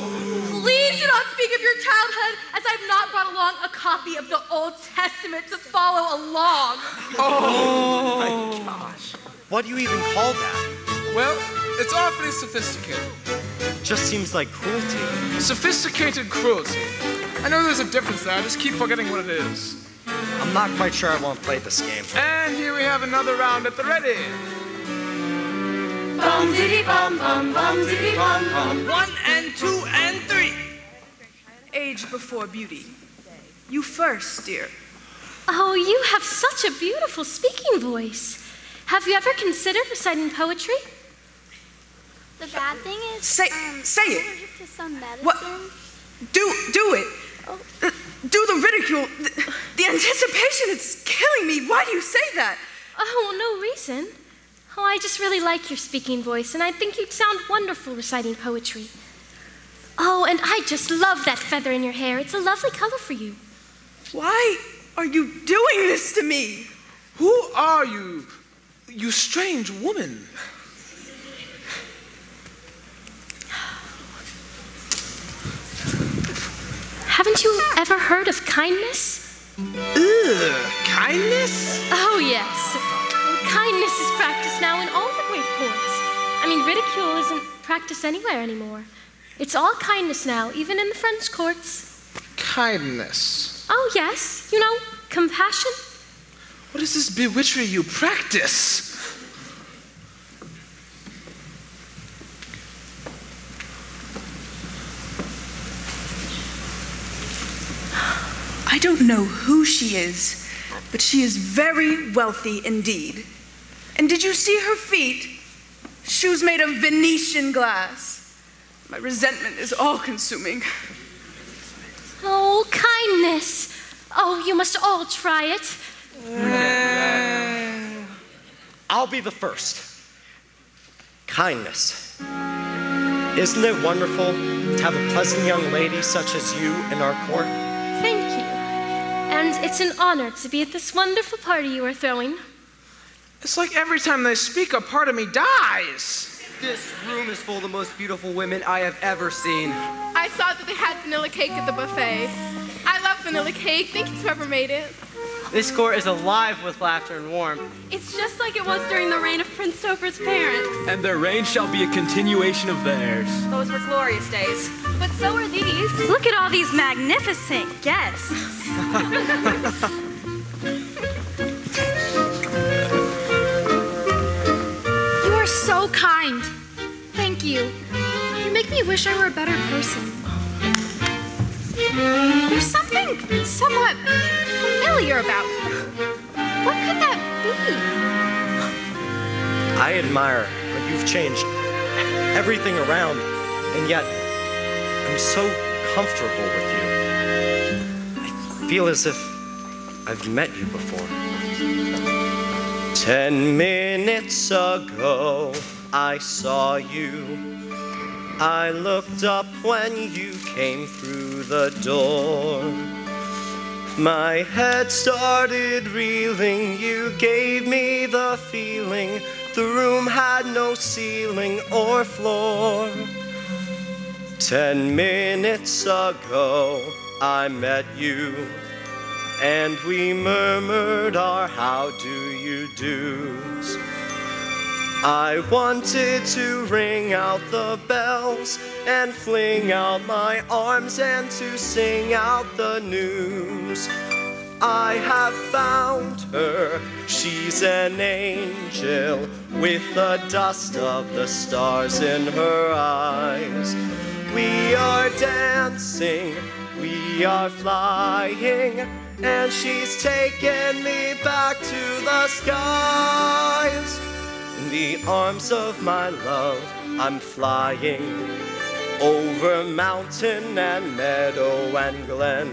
Please do not speak of your childhood, as I've not brought along a copy of the Old Testament to follow along. Oh my gosh. What do you even call that? Well, it's awfully sophisticated. Just seems like cruelty. Sophisticated cruelty. I know there's a difference there, I just keep forgetting what it is. I'm not quite sure I won't play this game. And here we have another round at the ready. Bum diddy bum bum bum diddy bum bum. 1 and 2 and 3. Age before beauty. You first, dear. Oh, you have such a beautiful speaking voice. Have you ever considered reciting poetry? The bad thing is, Say it. allergic to some medicine. What? Do it. Do the ridicule. the anticipation, it's killing me. Why do you say that? Oh, no reason. Oh, I just really like your speaking voice, and I think you'd sound wonderful reciting poetry. Oh, and I just love that feather in your hair. It's a lovely color for you. Why are you doing this to me? Who are you, you strange woman? Haven't you ever heard of kindness? Ugh, kindness? Oh, yes. Kindness is practiced now in all the great courts. I mean, ridicule isn't practiced anywhere anymore. It's all kindness now, even in the French courts. Kindness? Oh, yes. You know, compassion. What is this bewitchery you practice? I don't know who she is, but she is very wealthy indeed. And did you see her feet? Shoes made of Venetian glass. My resentment is all-consuming. Oh, kindness. Oh, you must all try it. I'll be the first. Kindness. Isn't it wonderful to have a pleasant young lady such as you in our court? Thank you. And it's an honor to be at this wonderful party you are throwing. It's like every time they speak, a part of me dies. This room is full of the most beautiful women I have ever seen. I saw that they had vanilla cake at the buffet. I love vanilla cake. Thank you to whoever made it. This court is alive with laughter and warmth. It's just like it was during the reign of Prince Topher's parents. And their reign shall be a continuation of theirs. Those were glorious days. But so are these. Look at all these magnificent guests. You are so kind. Thank you. You make me wish I were a better person. There's something somewhat familiar about you. What could that be? I admire how you've changed everything around, and yet I'm so comfortable with you. I feel as if I've met you before. 10 minutes ago, I saw you. I looked up when you came through the door. My head started reeling, you gave me the feeling the room had no ceiling or floor. 10 minutes ago, I met you, and we murmured our how do you do's. I wanted to ring out the bells and fling out my arms and to sing out the news. I have found her, she's an angel with the dust of the stars in her eyes. We are dancing, we are flying, and she's taken me back to the skies. In the arms of my love, I'm flying over mountain and meadow and glen.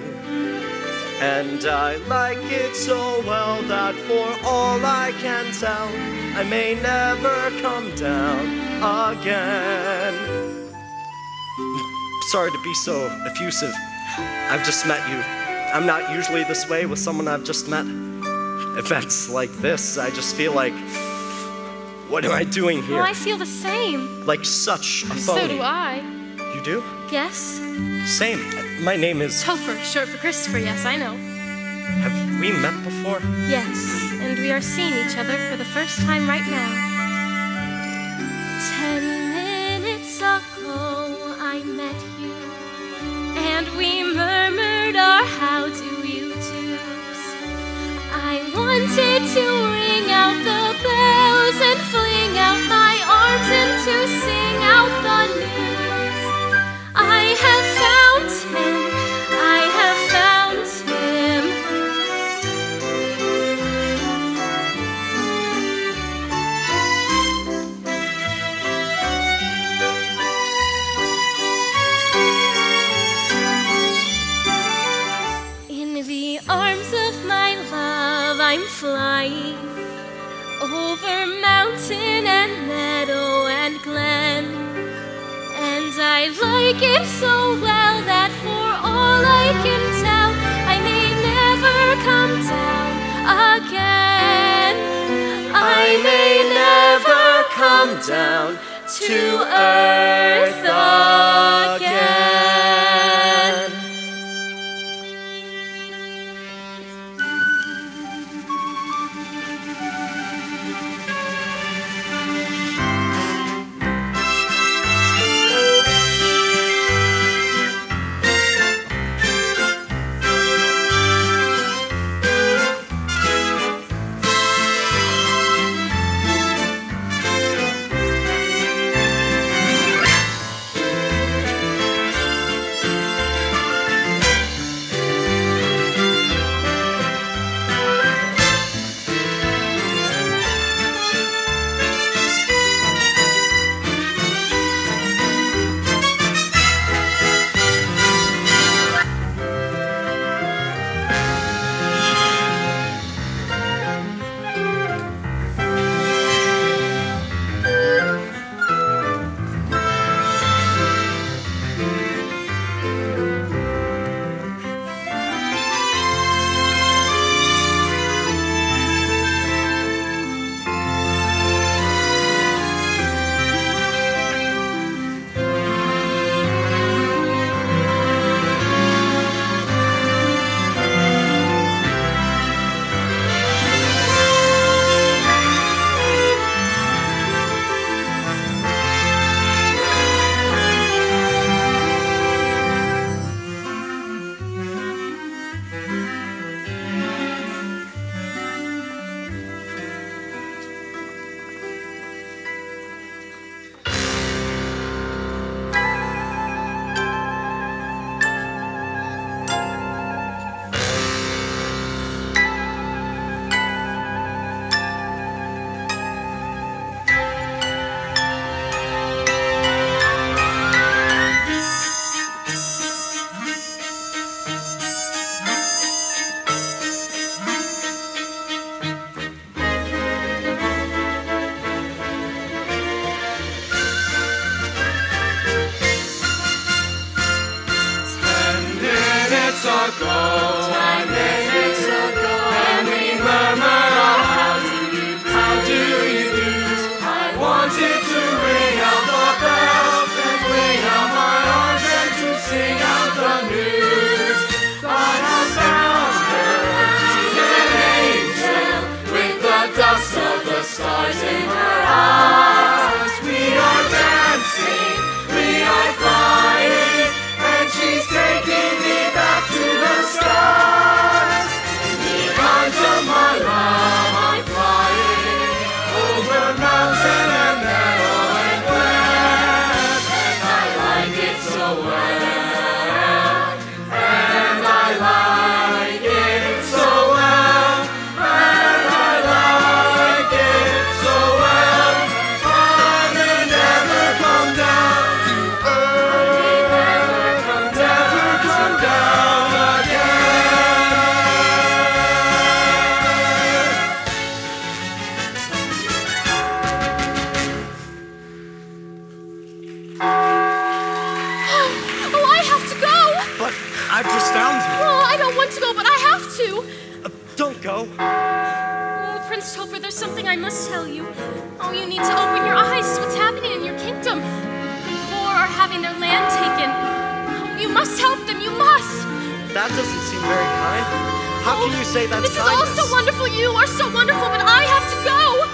And I like it so well that for all I can tell, I may never come down again. Sorry to be so effusive. I've just met you. I'm not usually this way with someone I've just met. Events like this, I just feel like, what am I doing here? Oh, I feel the same. Like such a phony. So do I. You do? Yes. Same. My name is... Topher, short for Christopher, yes, I know. Have we met before? Yes, and we are seeing each other for the first time right now. 10 minutes ago, I met you, and we murmured our how do you do's. I wanted to ring out the bells and fling out my arms and to sing out the news. I have found him, I have found him. In arms of my love I'm flying, over mountain and meadow and glen. And I like it so well that for all I can tell, I may never come down again. I may never come down to earth again. Something I must tell you. Oh, you need to open your eyes to what's happening in your kingdom. The poor are having their land taken. Oh, you must help them, you must. That doesn't seem very kind. How can you say that's this kindness? This is all so wonderful. You are so wonderful, but I have to go.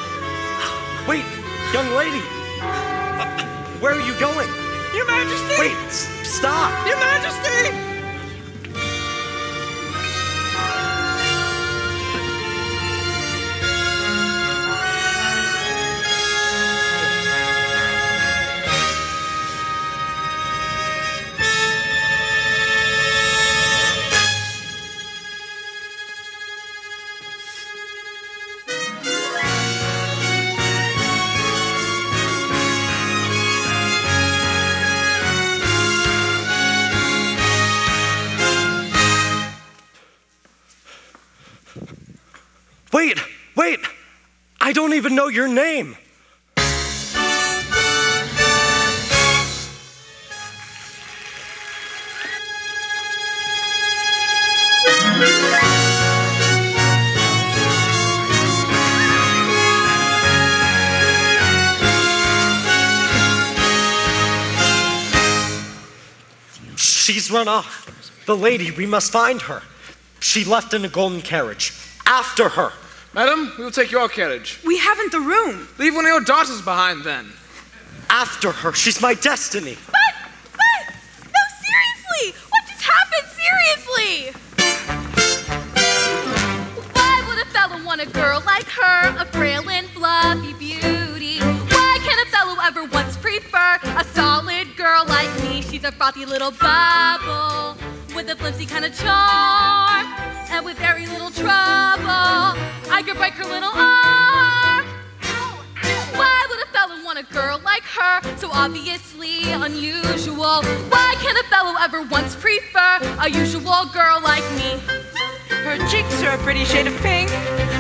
Wait, young lady. Where are you going? Your Majesty! Wait, stop! Your Majesty! Wait! I don't even know your name. She's run off. The lady, we must find her. She left in a golden carriage. After her. Madam, we will take your carriage. We haven't the room. Leave one of your daughters behind then. After her. She's my destiny. But, no, seriously. What just happened? Seriously. Why would a fellow want a girl like her, a frail and fluffy beauty? Why can't a fellow ever once prefer a solid girl like me? She's a frothy little bubble with a flimsy kind of charm, and with very little trouble, I could break her little arm. Why would a fellow want a girl like her, so obviously unusual? Why can't a fellow ever once prefer a usual girl like me? Her cheeks are a pretty shade of pink,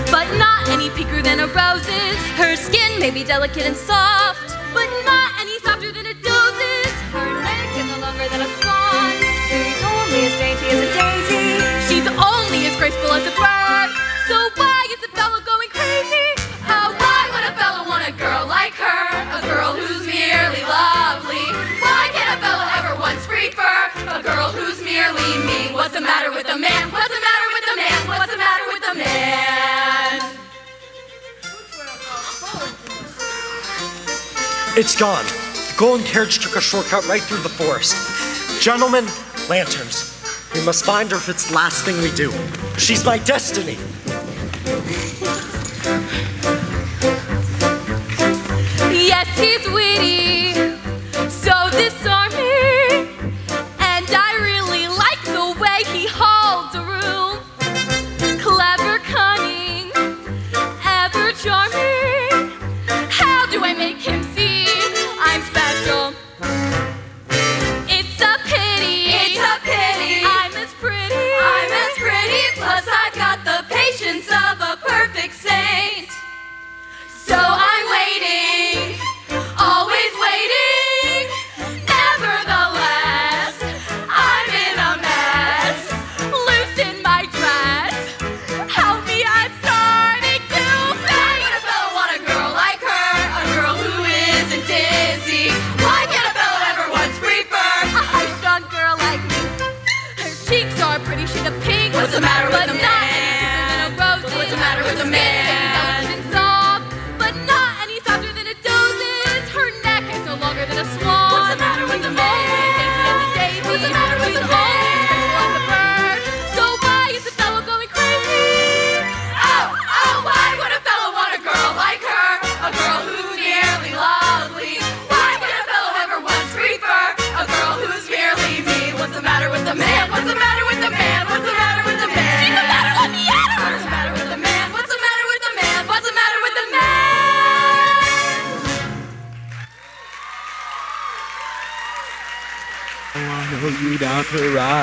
but not any pinker than a rose's. Her skin may be delicate and soft, but not any softer than a dose's. Her neck is no longer than a swan. She's only as dainty as a daisy. She's only as graceful as a bird. So why is the fellow going crazy? Why would a fellow want a girl like her? A girl who's merely lovely. Why can't a fellow ever once prefer a girl who's merely me? What's the matter with a man? What's the matter with a man? What's the matter with a man? It's gone. The golden carriage took a shortcut right through the forest. Gentlemen, lanterns. We must find her if it's the last thing we do. She's my destiny. Yes, he's witty, so disarming, and I really like the way he holds a room. Clever, cunning, ever charming. How do I make him see I'm special? It's a pity, I'm as pretty, plus I've got the patience of a perfect saint. So I'm waiting, always waiting. Nevertheless, I'm in a mess. Loosen my dress. Help me, I'm starting to faint. Why would a fellow want a girl like her? A girl who isn't dizzy. Why can't a fellow ever once prefer a high-strung girl like me? Her cheeks are a pretty shade of pink. What's the matter with a man? What's the matter with a man? Than a swan. What's the matter with the man? What's the matter with the man? So why is the fellow going crazy? Oh, why would a fellow want a girl like her? A girl who's merely lovely. Why would a fellow ever once prefer a girl who's merely me? What's the matter with the man? What's the matter with the man? What's the matter with the man? She's the matter with the animal. What's the matter with the man? What's the matter with the man? What's the matter with the man? I know you down to ride.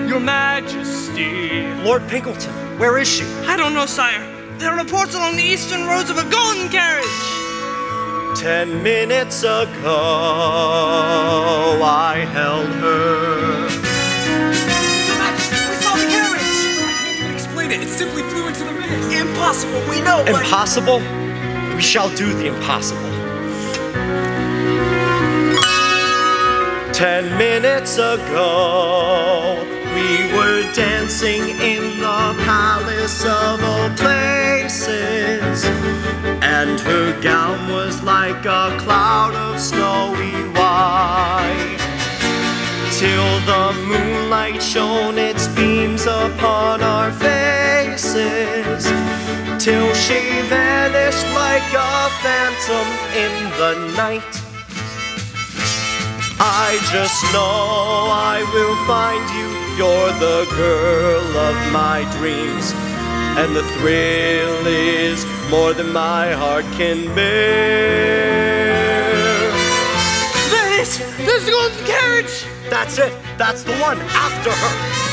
Your Majesty. Lord Pinkleton, where is she? I don't know, sire. There are reports along the eastern roads of a golden carriage. 10 minutes ago, I held her. Your Majesty, we saw the carriage. I can't even explain it. It simply flew into the mist. Impossible, we know, but... Impossible? We shall do the impossible. 10 minutes ago, we were dancing in the palace of all places, and her gown was like a cloud of snowy white, till the moonlight shone its beams upon our faces, till she vanished like a phantom in the night. I just know I will find you. You're the girl of my dreams, and the thrill is more than my heart can bear. There it is! There's the golden carriage! That's it. That's the one. After her.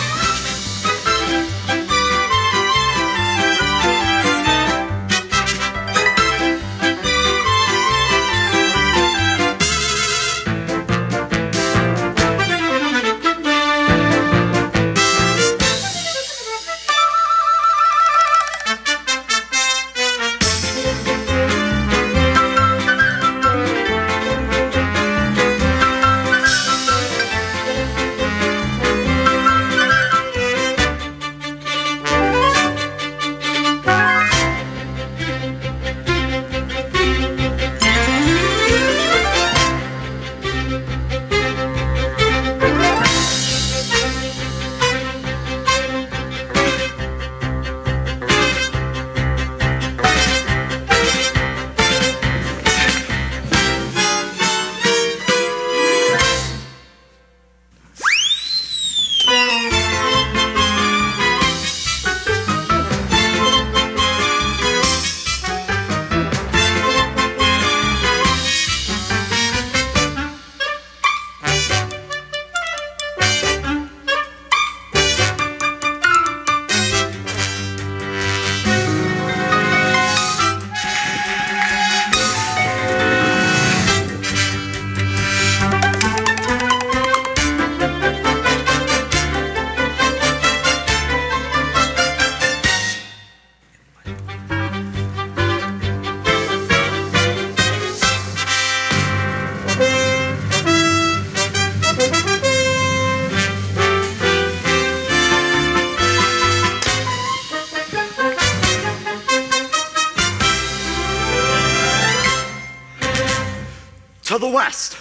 To the west.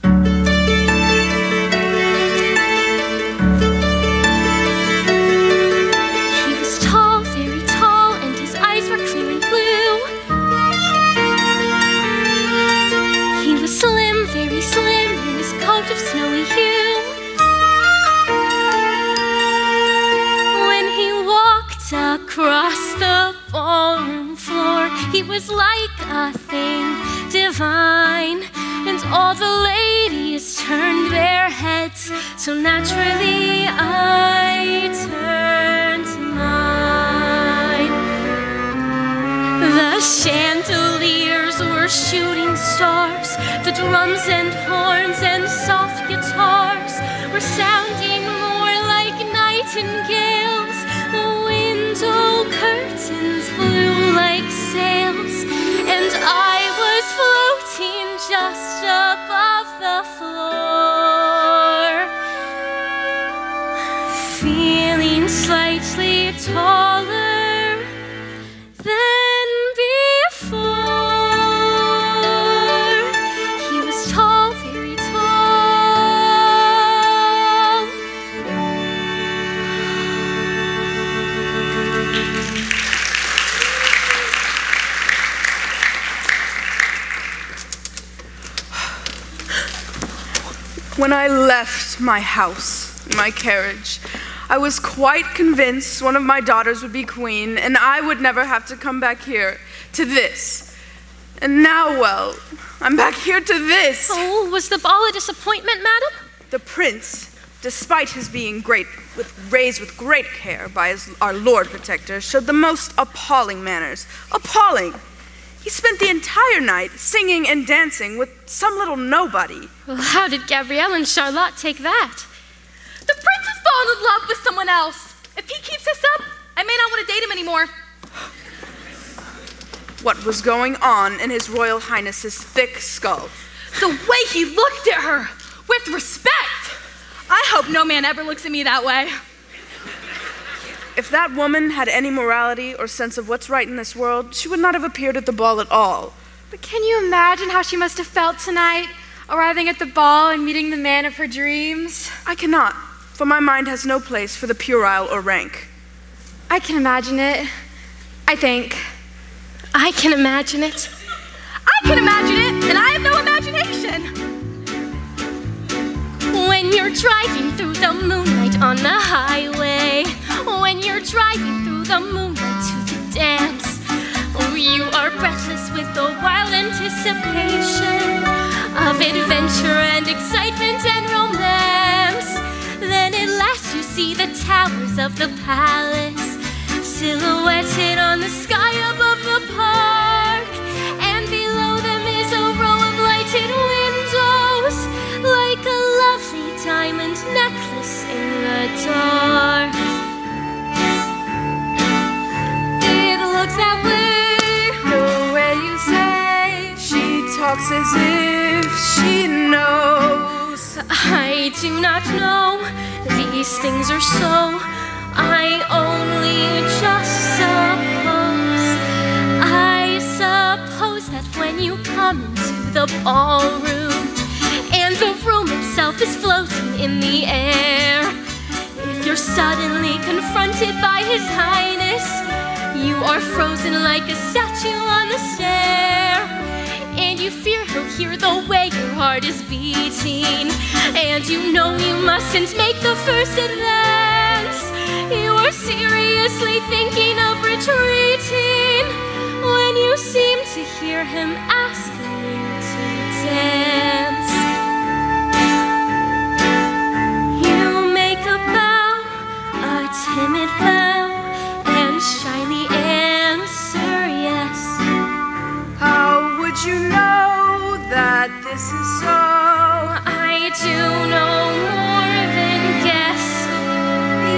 He was tall, very tall, and his eyes were clear and blue. He was slim, very slim, in his coat of snowy hue. When he walked across the ballroom floor, he was like a thing divine, and all the ladies turned their heads, so naturally I turned mine. The chandeliers were shooting stars, the drums and horns and soft guitars were sounding more like nightingales. The window curtains blew like sails, and I was floating just above the floor, feeling slightly taller than before. He was tall, very tall. When I left my house in my carriage, I was quite convinced one of my daughters would be queen, and I would never have to come back here to this. And now, well, I'm back here to this. Oh, was the ball a disappointment, madam? The prince, despite his being raised with great care by our Lord Protector, showed the most appalling manners. Appalling! He spent the entire night singing and dancing with some little nobody. Well, how did Gabrielle and Charlotte take that? The prince has fallen in love with someone else. If he keeps this up, I may not want to date him anymore. What was going on in His Royal Highness's thick skull? The way he looked at her, with respect. I hope no man ever looks at me that way. If that woman had any morality or sense of what's right in this world, she would not have appeared at the ball at all. But can you imagine how she must have felt tonight, arriving at the ball and meeting the man of her dreams? I cannot, for my mind has no place for the puerile or rank. I can imagine it, I think. I can imagine it. I can imagine it. and I have no imagination. When you're driving through the moonlight on the highway, when you're driving through the moonlight to the dance, you are breathless with the wild anticipation of adventure and excitement and romance. Then at last you see the towers of the palace, silhouetted on the sky above the park, and below them is a row of lighted windows, like a lovely diamond necklace in the dark. It looks that way, the way you say. She talks as if she knows. I do not know, these things are so. I only just suppose. I suppose that when you come into the ballroom and the room itself is floating in the air, if you're suddenly confronted by His Highness, you are frozen like a statue on the stair, and you fear he'll hear the way your heart is beating, and you know you mustn't make the first advance. You are seriously thinking of retreating when you seem to hear him asking to dance. You make a bow, a timid bow, and shyly answer yes. How would you know that this is so? I do no more than guess.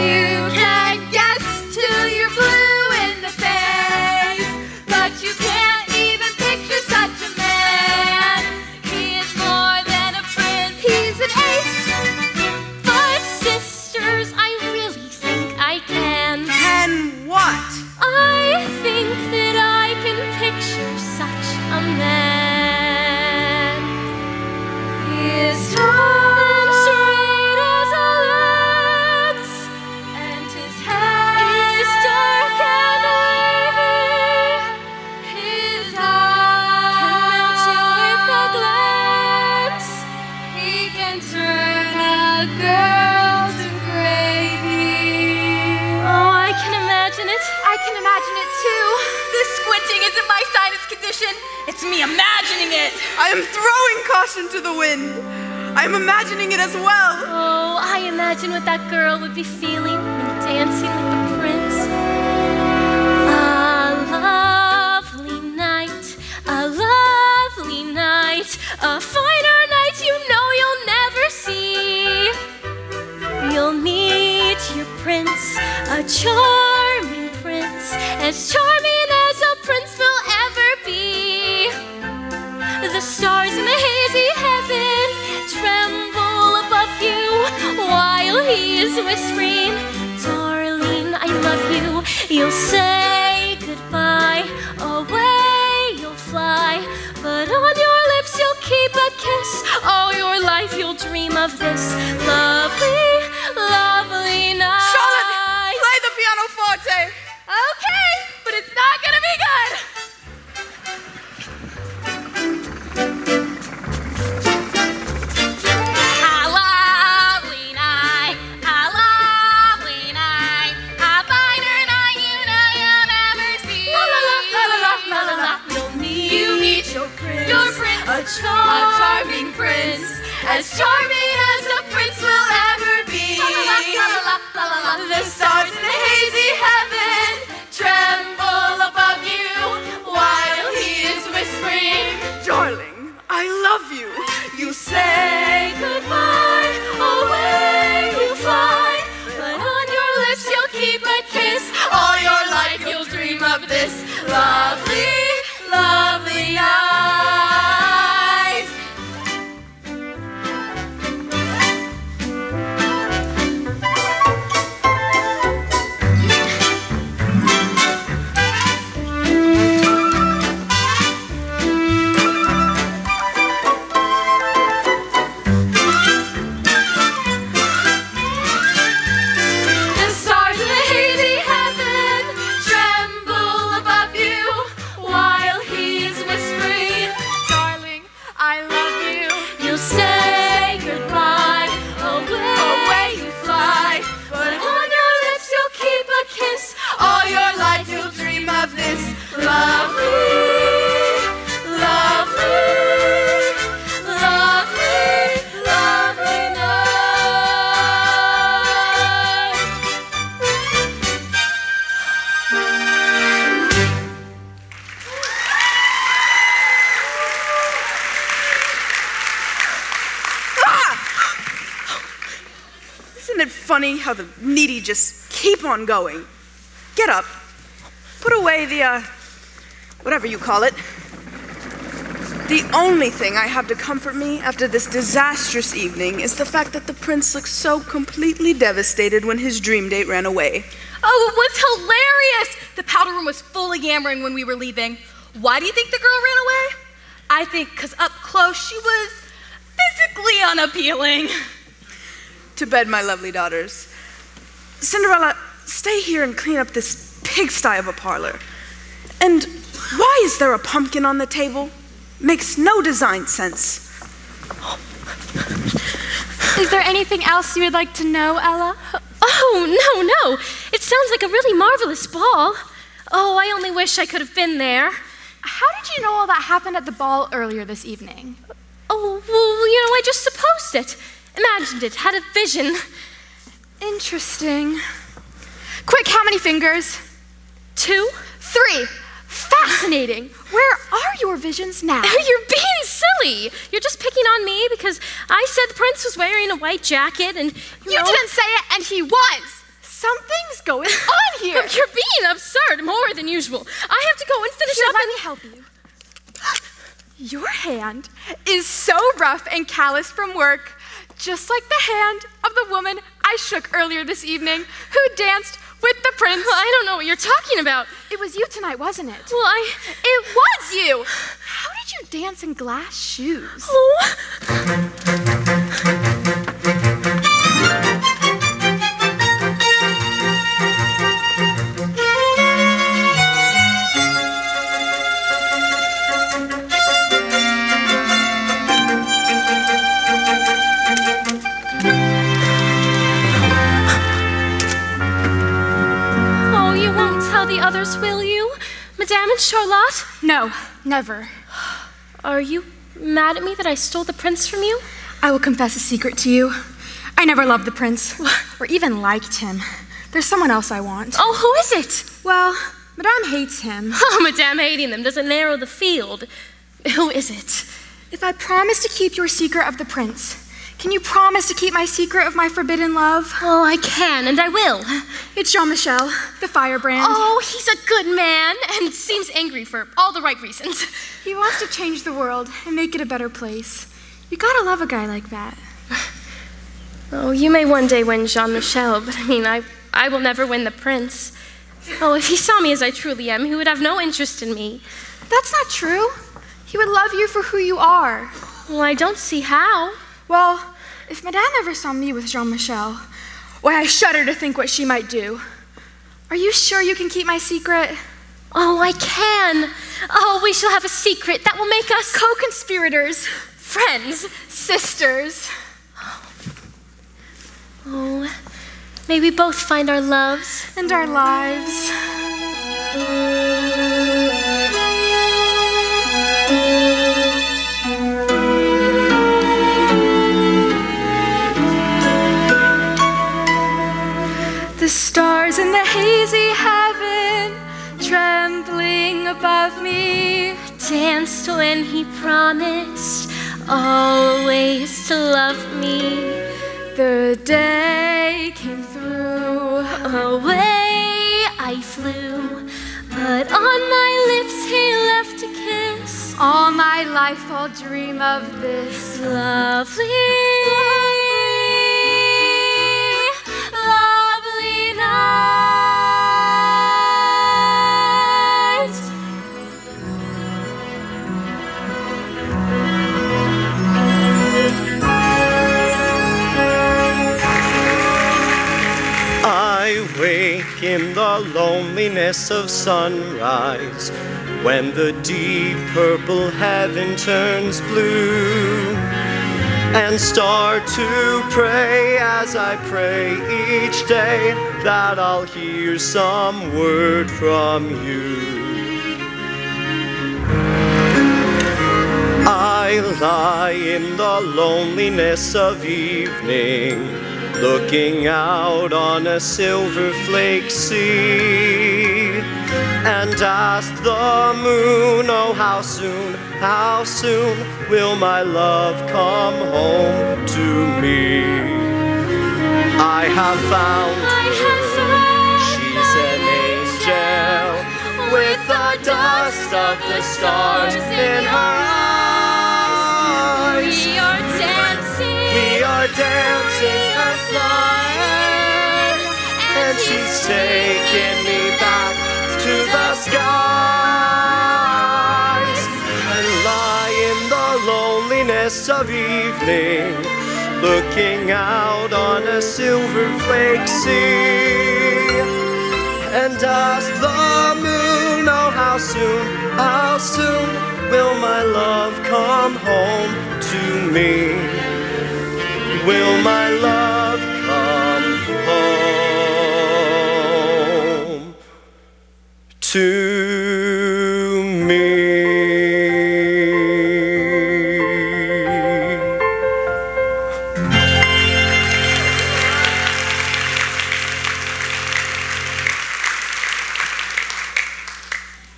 You can guess till you're blue in the face, but you can't even picture such a man. He is more than a prince, he's an ace. But sisters, I really think I can. Can what? I think that I can picture such a man. He is tall and straight as a lance, and his hair is dark and wavy. His Can melt you with a glance. He can turn a girl to gravy. Oh, I can imagine it. I can imagine it too. This squinting isn't my sinus condition. It's me imagining it. I am throwing caution to the wind. I am imagining it as well. Oh, I imagine what that girl would be feeling when dancing with the prince. A lovely night, a lovely night, a finer night you know you'll never see. You'll meet your prince, a charming prince, as charming as a prince will ever be. The stars in the hazy heaven tremble above you while he is whispering, darling, I love you. You'll say goodbye, away you'll fly, but on your lips you'll keep a kiss. All your life you'll dream of this lovely, lovely night. Charlotte, play the pianoforte. Okay, but it's not gonna be good. A charming prince, as charming as a prince will ever be. The stars in the hazy heaven tremble above you while he is whispering, Darling, I love you. you say goodbye, away you fly, but on your lips you'll keep a kiss. All your life you'll dream of this lovely, lovely night. say goodbye. Away you fly, but on your lips you'll keep a kiss. All your life you'll dream of this lovely, lovely, lovely, lovely night. Isn't it funny how the needy just keep on going? Get up. Put away the, whatever you call it. The only thing I have to comfort me after this disastrous evening is the fact that the prince looked so completely devastated when his dream date ran away. Oh, it was hilarious! The powder room was fully yammering when we were leaving. Why do you think the girl ran away? I think because up close she was physically unappealing. To bed, my lovely daughters. Cinderella, stay here and clean up this pigsty of a parlor. And why is there a pumpkin on the table? Makes no design sense. Is there anything else you would like to know, Ella? Oh, no. It sounds like a really marvelous ball. Oh, I only wish I could have been there. How did you know all that happened at the ball earlier this evening? Oh, well, I just supposed it. Imagined it, had a vision. Interesting. Quick, how many fingers? 2? 3. Fascinating. Where are your visions now? You're being silly. You're just picking on me because I said the prince was wearing a white jacket and, You didn't say it, and he was. Something's going on here. You're being absurd, more than usual. I have to go and finish up. Let me help you. Your hand is so rough and calloused from work, just like the hand of the woman I shook earlier this evening who danced with the prince. Well, I don't know what you're talking about. It was you tonight, wasn't it? Well, It was you! How did you dance in glass shoes? Oh. The others, will you? Madame and Charlotte? No, never. Are you mad at me that I stole the prince from you? I will confess a secret to you. I never loved the prince, or even liked him. There's someone else I want. Oh, who is it? Well, Madame hates him. Oh, Madame hating them doesn't narrow the field. Who is it? If I promise to keep your secret of the prince, can you promise to keep my secret of my forbidden love? Oh, I can, and I will. It's Jean-Michel, the firebrand. Oh, he's a good man, and seems angry for all the right reasons. He wants to change the world and make it a better place. You gotta love a guy like that. Oh, you may one day win Jean-Michel, but I will never win the prince. Oh, if he saw me as I truly am, he would have no interest in me. That's not true. He would love you for who you are. Well, I don't see how. Well, if Madame ever saw me with Jean-Michel, why, I shudder to think what she might do. Are you sure you can keep my secret? Oh, I can. Oh, we shall have a secret that will make us co-conspirators, friends, sisters. Oh, may we both find our loves and our lives. The stars in the hazy heaven, trembling above me, danced when he promised always to love me. The day came through, away I flew, but on my lips he left a kiss. All my life I'll dream of this lovely night. I wake in the loneliness of sunrise, when the deep purple heaven turns blue. and start to pray as I pray each day that I'll hear some word from you. I lie in the loneliness of evening, looking out on a silver flake sea, and ask the moon, oh how soon will my love come home to me? I have found her, she's an angel, with the dust of the stars in her eyes. We are dancing and flying, and she's taking me back to the skies. And lie in the loneliness of evening, looking out on a silver flake sea, and ask the moon, oh how soon will my love come home to me? Will my love come home to me?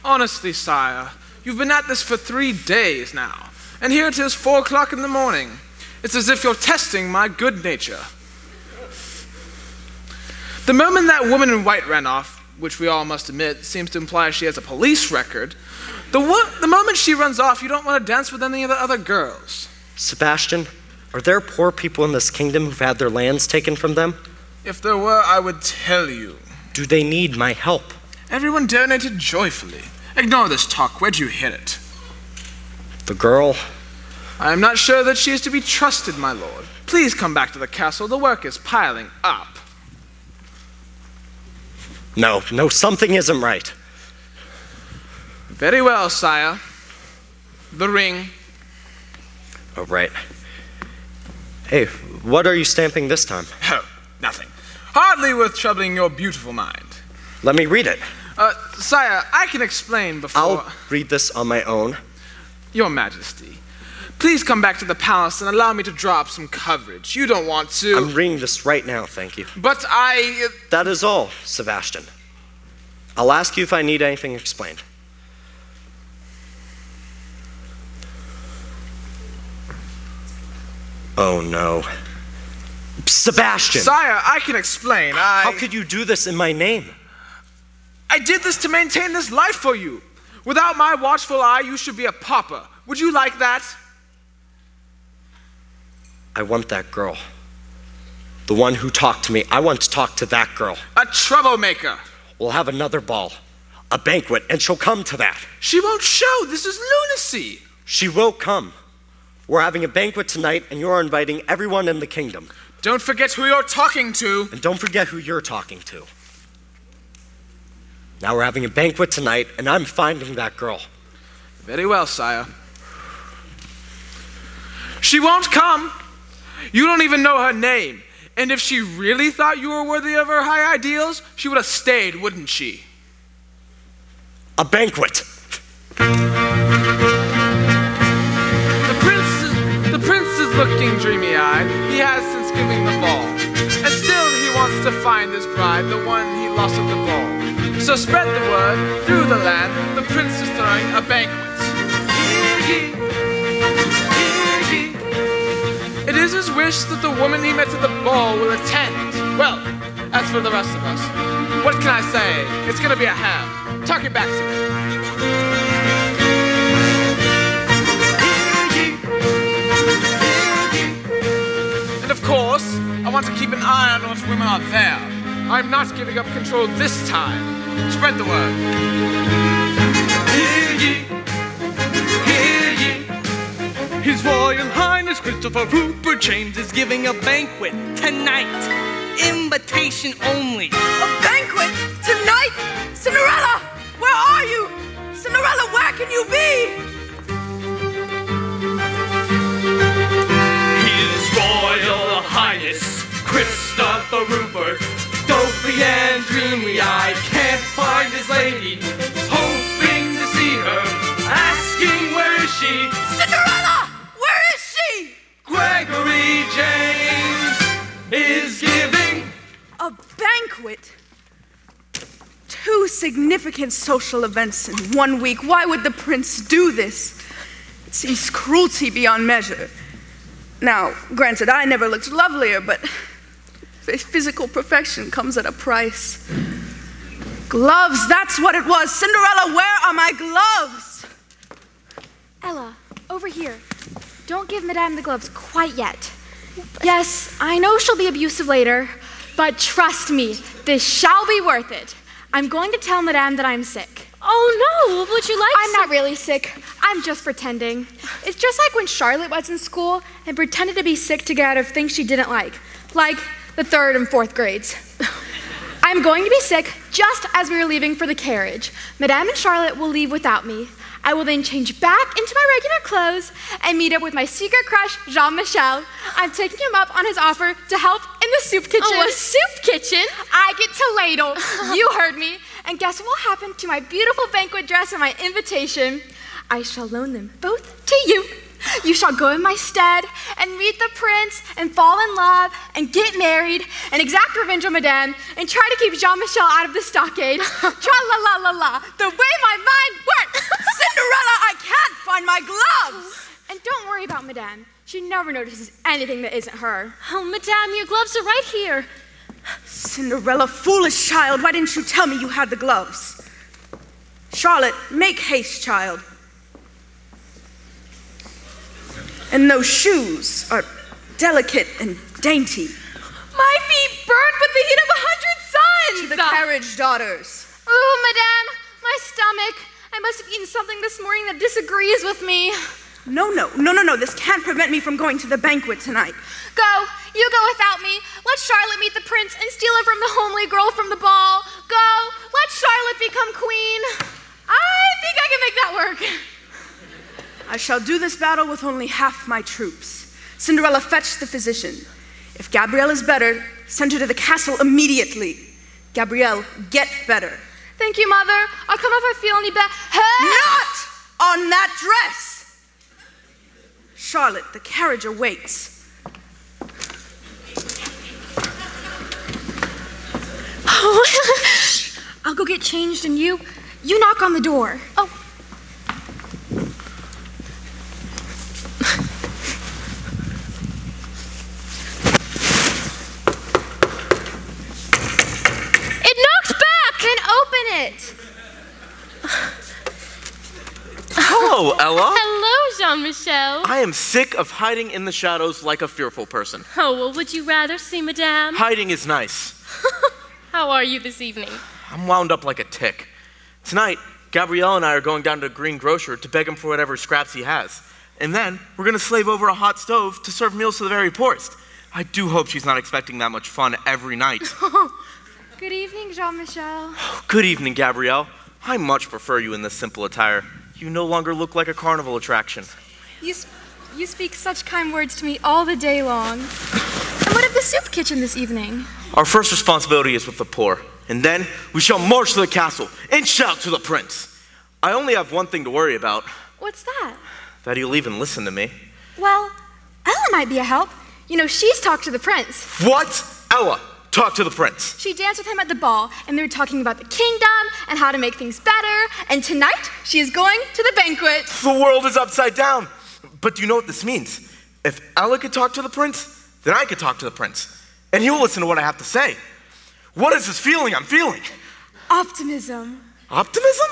Honestly, sire, you've been at this for 3 days now, and here it is 4 o'clock in the morning. It's as if you're testing my good nature. The moment that woman in white ran off, which we all must admit seems to imply she has a police record, the moment she runs off, you don't want to dance with any of the other girls. Sebastian, are there poor people in this kingdom who've had their lands taken from them? If there were, I would tell you. Do they need my help? Everyone donated joyfully. Ignore this talk. Where'd you hear it? The girl? I am not sure that she is to be trusted, my lord. Please come back to the castle. The work is piling up. No, something isn't right. Very well, sire. The ring. Oh, right. Hey, what are you stamping this time? Oh, nothing. Hardly worth troubling your beautiful mind. Let me read it. Sire, I can explain before... I'll read this on my own. Your Majesty, please come back to the palace and allow me to draw up some coverage. You don't want to... I'm reading this right now, thank you. But That is all, Sebastian. I'll ask you if I need anything explained. Oh no. Sebastian! Sire, I can explain. How could you do this in my name? I did this to maintain this life for you. Without my watchful eye, you should be a pauper. Would you like that? I want that girl. The one who talked to me. I want to talk to that girl. A troublemaker. We'll have another ball. A banquet, and she'll come to that. She won't show. This is lunacy. She will come. We're having a banquet tonight, and you're inviting everyone in the kingdom. Don't forget who you're talking to. And don't forget who you're talking to. Now we're having a banquet tonight, and I'm finding that girl. Very well, sire. She won't come. You don't even know her name. And if she really thought you were worthy of her high ideals, she would have stayed, wouldn't she? A banquet. The prince is looking dreamy-eyed. He has since giving the ball. And still he wants to find his bride, the one he lost at the ball. So spread the word through the land, the prince is throwing a banquet. Hear ye, hear ye. It is his wish that the woman he met at the ball will attend. Well, as for the rest of us, what can I say? It's gonna be a ham. Tuck it back to me. And of course, I want to keep an eye on what women are there. I'm not giving up control this time. Spread the word. Hear ye, hear ye. His Royal Highness Christopher Rupert James is giving a banquet tonight. Invitation only. A banquet tonight? Cinderella, where are you? Cinderella, where can you be? His banquet. 2 significant social events in 1 week. Why would the prince do this? It seems cruelty beyond measure. Now, granted, I never looked lovelier, but physical perfection comes at a price. Gloves, that's what it was. Cinderella, where are my gloves? Ella, over here. Don't give Madame the gloves quite yet. Yes, I know she'll be abusive later, but trust me, this shall be worth it. I'm going to tell Madame that I'm sick. Oh no, would you like I'm not really sick. I'm just pretending. It's just like when Charlotte was in school and pretended to be sick to get out of things she didn't like the 3rd and 4th grades. I'm going to be sick just as we were leaving for the carriage. Madame and Charlotte will leave without me. I will then change back into my regular clothes and meet up with my secret crush, Jean-Michel. I'm taking him up on his offer to help in the soup kitchen. Oh, a soup kitchen? I get to ladle. You heard me. And guess what will happen to my beautiful banquet dress and my invitation? I shall loan them both to you. You shall go in my stead and meet the prince and fall in love and get married and exact revenge on Madame and try to keep Jean-Michel out of the stockade. Tra-la-la-la-la, the way my mind works. Cinderella, I can't find my gloves. And don't worry about Madame. She never notices anything that isn't her. Oh, Madame, your gloves are right here. Cinderella, foolish child, why didn't you tell me you had the gloves? Charlotte, make haste, child. And those shoes are delicate and dainty. My feet burned with the heat of 100 suns! To the carriage, daughters. Oh, Madame, my stomach. I must have eaten something this morning that disagrees with me. No, this can't prevent me from going to the banquet tonight. Go, you go without me. Let Charlotte meet the prince and steal him from the homely girl from the ball. Go, let Charlotte become queen. I think I can make that work. I shall do this battle with only half my troops. Cinderella, fetch the physician. If Gabrielle is better, send her to the castle immediately. Gabrielle, get better. Thank you, Mother. I'll come if I feel any better. Not on that dress! Charlotte, the carriage awaits. Oh, I'll go get changed and you knock on the door. Oh. It. Hello, Ella. Hello, Jean-Michel. I am sick of hiding in the shadows like a fearful person. Oh, well, would you rather see Madame? Hiding is nice. How are you this evening? I'm wound up like a tick. Tonight, Gabrielle and I are going down to a green grocer to beg him for whatever scraps he has. And then we're going to slave over a hot stove to serve meals to the very poorest. I do hope she's not expecting that much fun every night. Good evening, Jean-Michel. Good evening, Gabrielle. I much prefer you in this simple attire. You no longer look like a carnival attraction. You speak such kind words to me all the day long. And what of the soup kitchen this evening? Our first responsibility is with the poor, and then we shall march to the castle and shout to the prince. I only have one thing to worry about. What's that? That he'll even listen to me. Well, Ella might be a help. You know, she's talked to the prince. What? Ella? Talk to the prince. She danced with him at the ball, and they were talking about the kingdom and how to make things better. And tonight, she is going to the banquet. The world is upside down. But do you know what this means? If Ella could talk to the prince, then I could talk to the prince. And he will listen to what I have to say. What is this feeling I'm feeling? Optimism. Optimism?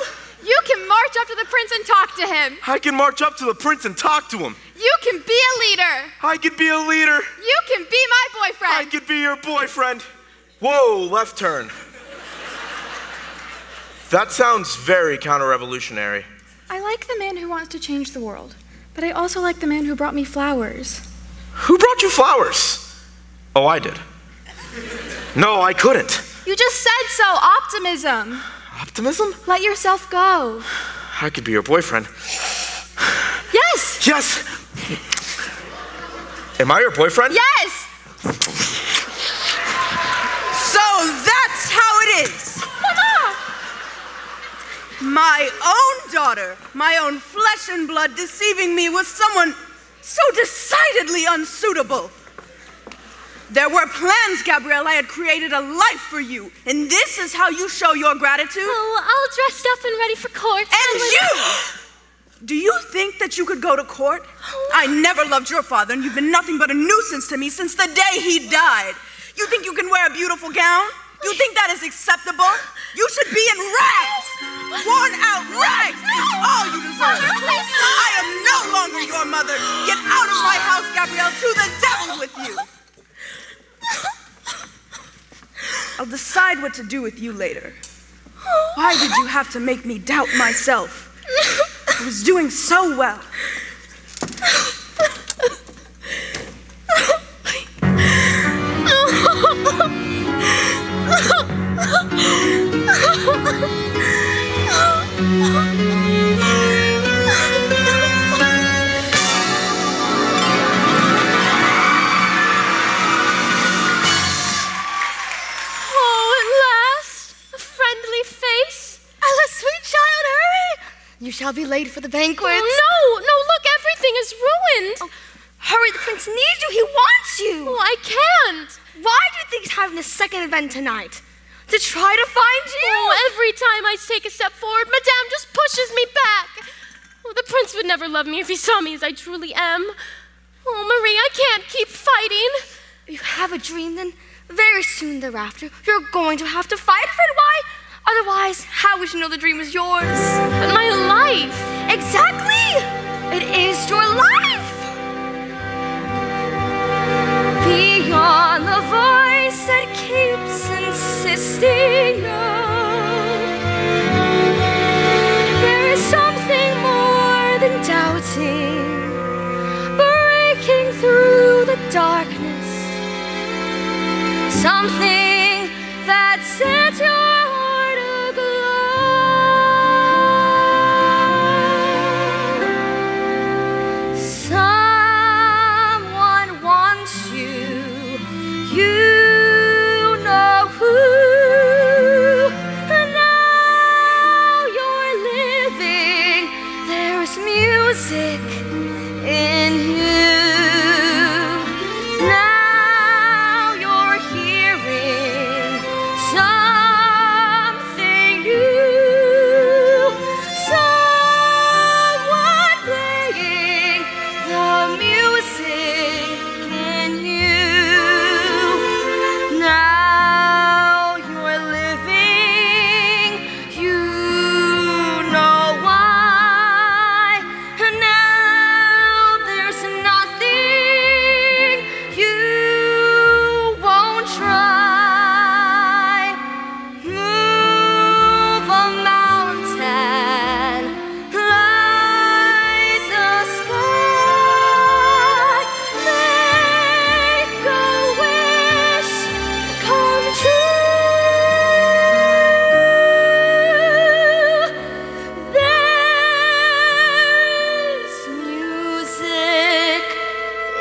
You can march up to the prince and talk to him. I can march up to the prince and talk to him. You can be a leader. I could be a leader. You can be my boyfriend. I could be your boyfriend. Whoa, left turn. That sounds very counter-revolutionary. I like the man who wants to change the world, but I also like the man who brought me flowers. Who brought you flowers? Oh, I did. No, I couldn't. You just said so. Optimism. Optimism? Let yourself go. I could be your boyfriend. Yes. Yes. Am I your boyfriend? Yes. So that's how it is. Mama! My own daughter, my own flesh and blood, deceiving me with someone so decidedly unsuitable. There were plans, Gabrielle. I had created a life for you. And this is how you show your gratitude? Oh, all dressed up and ready for court. And you! Do you think that you could go to court? I never loved your father, and you've been nothing but a nuisance to me since the day he died. You think you can wear a beautiful gown? You think that is acceptable? You should be in rags! Worn out rags is all you deserve. I am no longer your mother. Get out of my house, Gabrielle. To the devil with you. I'll decide what to do with you later. Why did you have to make me doubt myself? I was doing so well. You shall be late for the banquet. Oh, no, look, everything is ruined. Oh, hurry, the prince needs you. He wants you. Oh, I can't. Why do you think he's having a second event tonight? To try to find you? Oh, every time I take a step forward, Madame just pushes me back. Oh, the prince would never love me if he saw me as I truly am. Oh, Marie, I can't keep fighting. You have a dream, then very soon thereafter, you're going to have to fight for it. Why? Otherwise, how would you know the dream is yours? But my life. Exactly! It is your life! Beyond the voice that keeps insisting no, there is something more than doubting, breaking through the darkness, something that sets your heart aglow. Someone wants you, you know who, and now you're living, there's music in you. Now you're hearing something new, someone playing the music in you. Now you're living, you know why, and now there's nothing you won't try. Move a mountain, light the sky, make a wish come true. There's music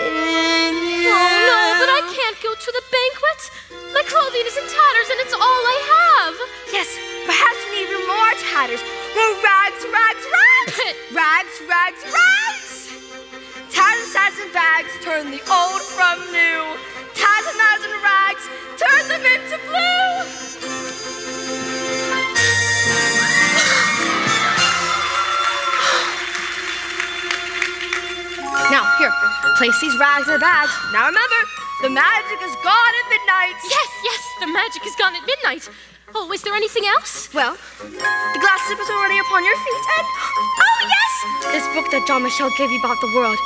in you. Oh, no, but I can't go to the banquet. My clothing is in tatters and it's all I have. Yes, perhaps we need even more tatters. More rags, rags, rags. Rags, rags, rags. Tatters, tatters, and bags turn the old from new. Tatters, tatters, and rags turn them into blue. Now, here, place these rags in the bag. Now remember, the magic is gone at midnight. Yes, the magic is gone at midnight. Oh, is there anything else? Well, the glass slip is already upon your feet, and oh yes, this book that John Michel gave you about the world.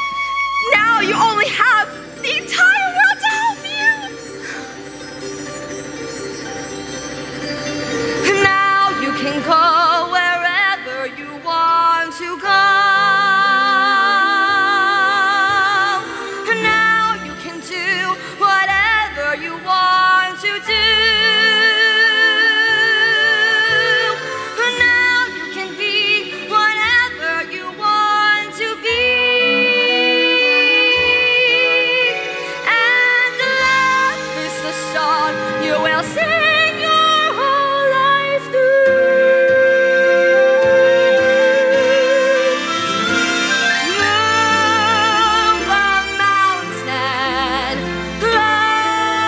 Now you only have the entire world to help you. Now you can go wherever you want to go. Now you can do whatever you want to do. Now you can be whatever you want to be. And love is the song you will sing your whole life through. Move a mountain, light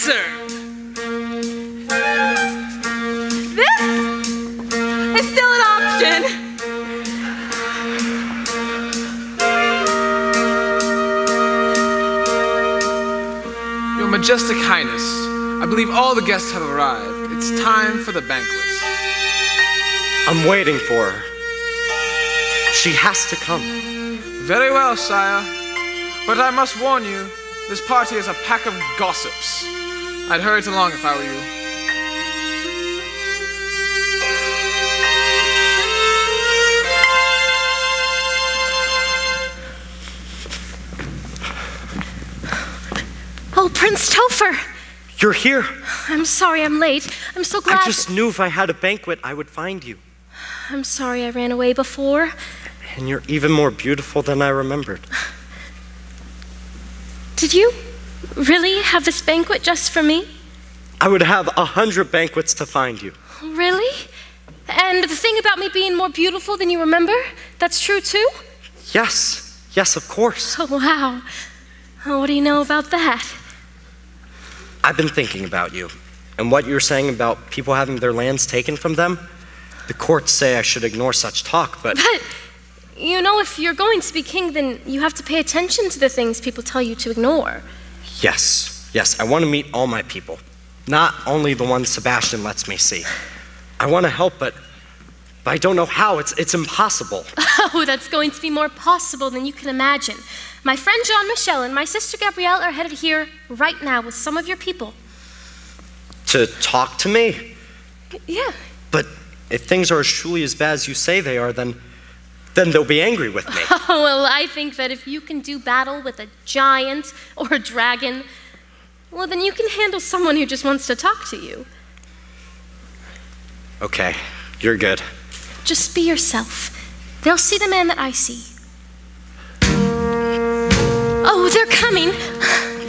served. This is still an option. Your Majestic Highness, I believe all the guests have arrived. It's time for the banquet. I'm waiting for her. She has to come. Very well, sire. But I must warn you, this party is a pack of gossips. I'd hurry it along if I were you. Oh, Prince Topher! You're here. I'm sorry I'm late. I'm so glad. I just knew if I had a banquet, I would find you. I'm sorry I ran away before. And you're even more beautiful than I remembered. Did you really have this banquet just for me? I would have 100 banquets to find you. Really? And the thing about me being more beautiful than you remember, that's true too? Yes. Yes, of course. Oh, wow. Oh, what do you know about that? I've been thinking about you. And what you're saying about people having their lands taken from them, the courts say I should ignore such talk, but... But, you know, if you're going to be king, then you have to pay attention to the things people tell you to ignore. Yes, yes, I want to meet all my people. Not only the ones Sebastian lets me see. I want to help, but I don't know how. It's impossible. Oh, that's going to be more possible than you can imagine. My friend Jean-Michel and my sister Gabrielle are headed here right now with some of your people. To talk to me? Yeah. But if things are truly as bad as you say they are, then they'll be angry with me. Oh, well, I think that if you can do battle with a giant or a dragon, well, then you can handle someone who just wants to talk to you. Okay, you're good. Just be yourself. They'll see the man that I see. Oh, they're coming.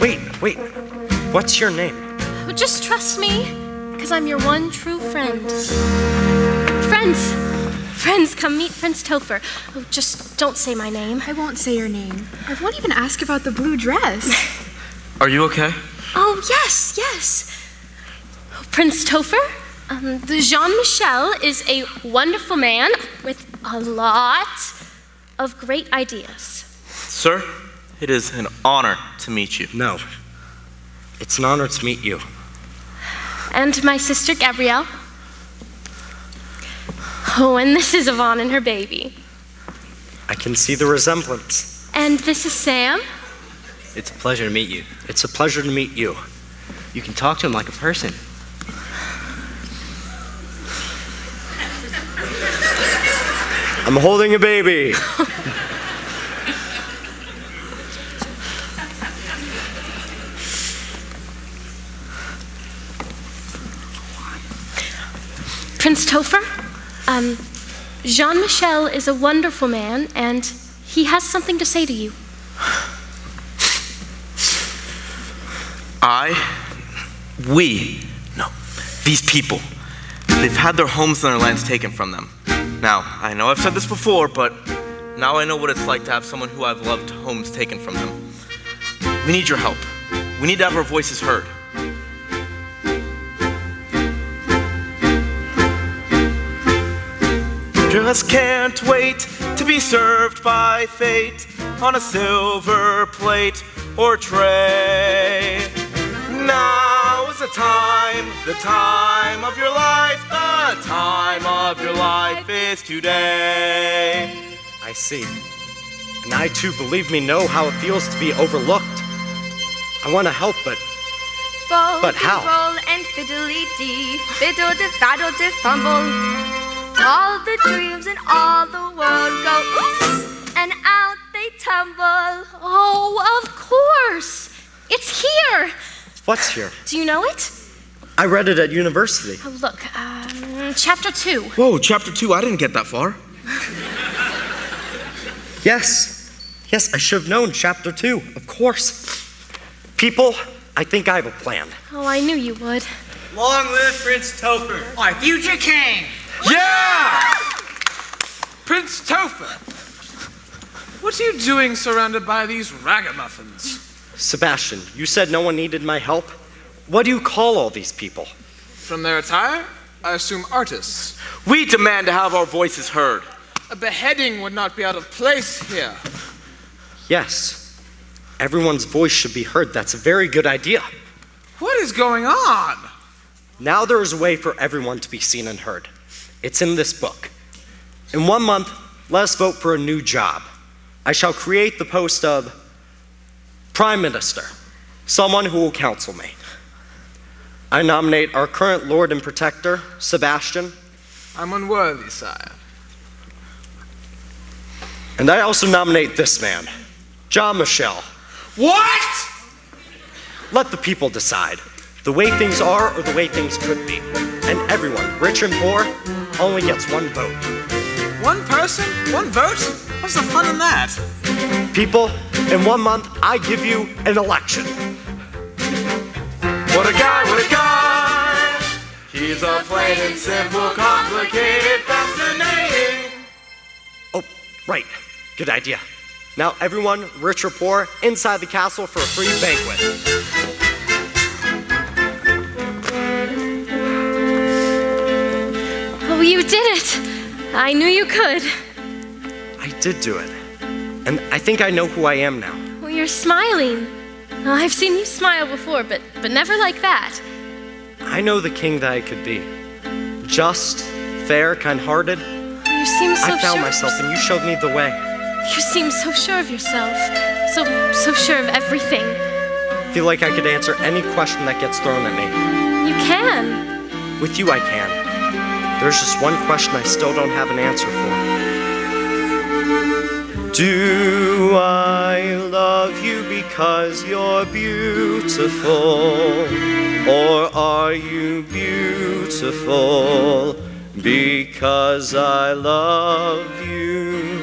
Wait. What's your name? Just trust me, because I'm your one true friend. Friends, come meet Prince Topher. Oh, just don't say my name. I won't say your name. I won't even ask about the blue dress. Are you okay? Oh, yes. Oh, Prince Topher, the Jean-Michel is a wonderful man with a lot of great ideas. Sir, it is an honor to meet you. No, it's an honor to meet you. And my sister Gabrielle. Oh, and this is Yvonne and her baby. I can see the resemblance. And this is Sam. It's a pleasure to meet you. It's a pleasure to meet you. You can talk to him like a person. I'm holding a baby. Prince Topher, Jean-Michel is a wonderful man, and he has something to say to you. These people, they've had their homes and their lands taken from them. Now, I know I've said this before, but now I know what it's like to have someone who I've loved homes taken from them. We need your help. We need to have our voices heard. Just can't wait to be served by fate on a silver plate or tray. Now is the time of your life, the time of your life is today. I see. And I too, believe me, know how it feels to be overlooked. I want to help, but how? Roll and fiddly-dee, fiddle-de-faddle-de-fumble. All the dreams in all the world go oops, and out they tumble. Oh, of course. It's here. What's here? Do you know it? I read it at university. Oh, look, chapter 2. Whoa, chapter 2, I didn't get that far. Yes, I should have known chapter 2, of course. People, I think I have a plan. Oh, I knew you would. Long live Prince Topher, our future king. Yeah! Prince Topher, what are you doing surrounded by these ragamuffins? Sebastian, you said no one needed my help. What do you call all these people? From their attire, I assume artists. We demand to have our voices heard. A beheading would not be out of place here. Yes. Everyone's voice should be heard. That's a very good idea. What is going on? Now there is a way for everyone to be seen and heard. It's in this book. In 1 month, let us vote for a new job. I shall create the post of Prime Minister, someone who will counsel me. I nominate our current Lord and Protector, Sebastian. I'm unworthy, sire. And I also nominate this man, John Michel. What? Let the people decide. The way things are or the way things could be. And everyone, rich and poor, only gets one vote. One person? One vote? What's the fun in that? People, in 1 month, I give you an election. What a guy, what a guy! He's a plain and simple, complicated, fascinating. Oh, right. Good idea. Now everyone, rich or poor, inside the castle for a free banquet. Oh, you did it. I knew you could. I did do it. And I think I know who I am now. Well, you're smiling. Oh, I've seen you smile before, but never like that. I know the king that I could be. Just, fair, kind-hearted. You seem so sure. I found myself and you showed me the way. You seem so sure of yourself. So sure of everything. I feel like I could answer any question that gets thrown at me. You can. With you I can. There's just one question I still don't have an answer for. Do I love you because you're beautiful? Or are you beautiful because I love you?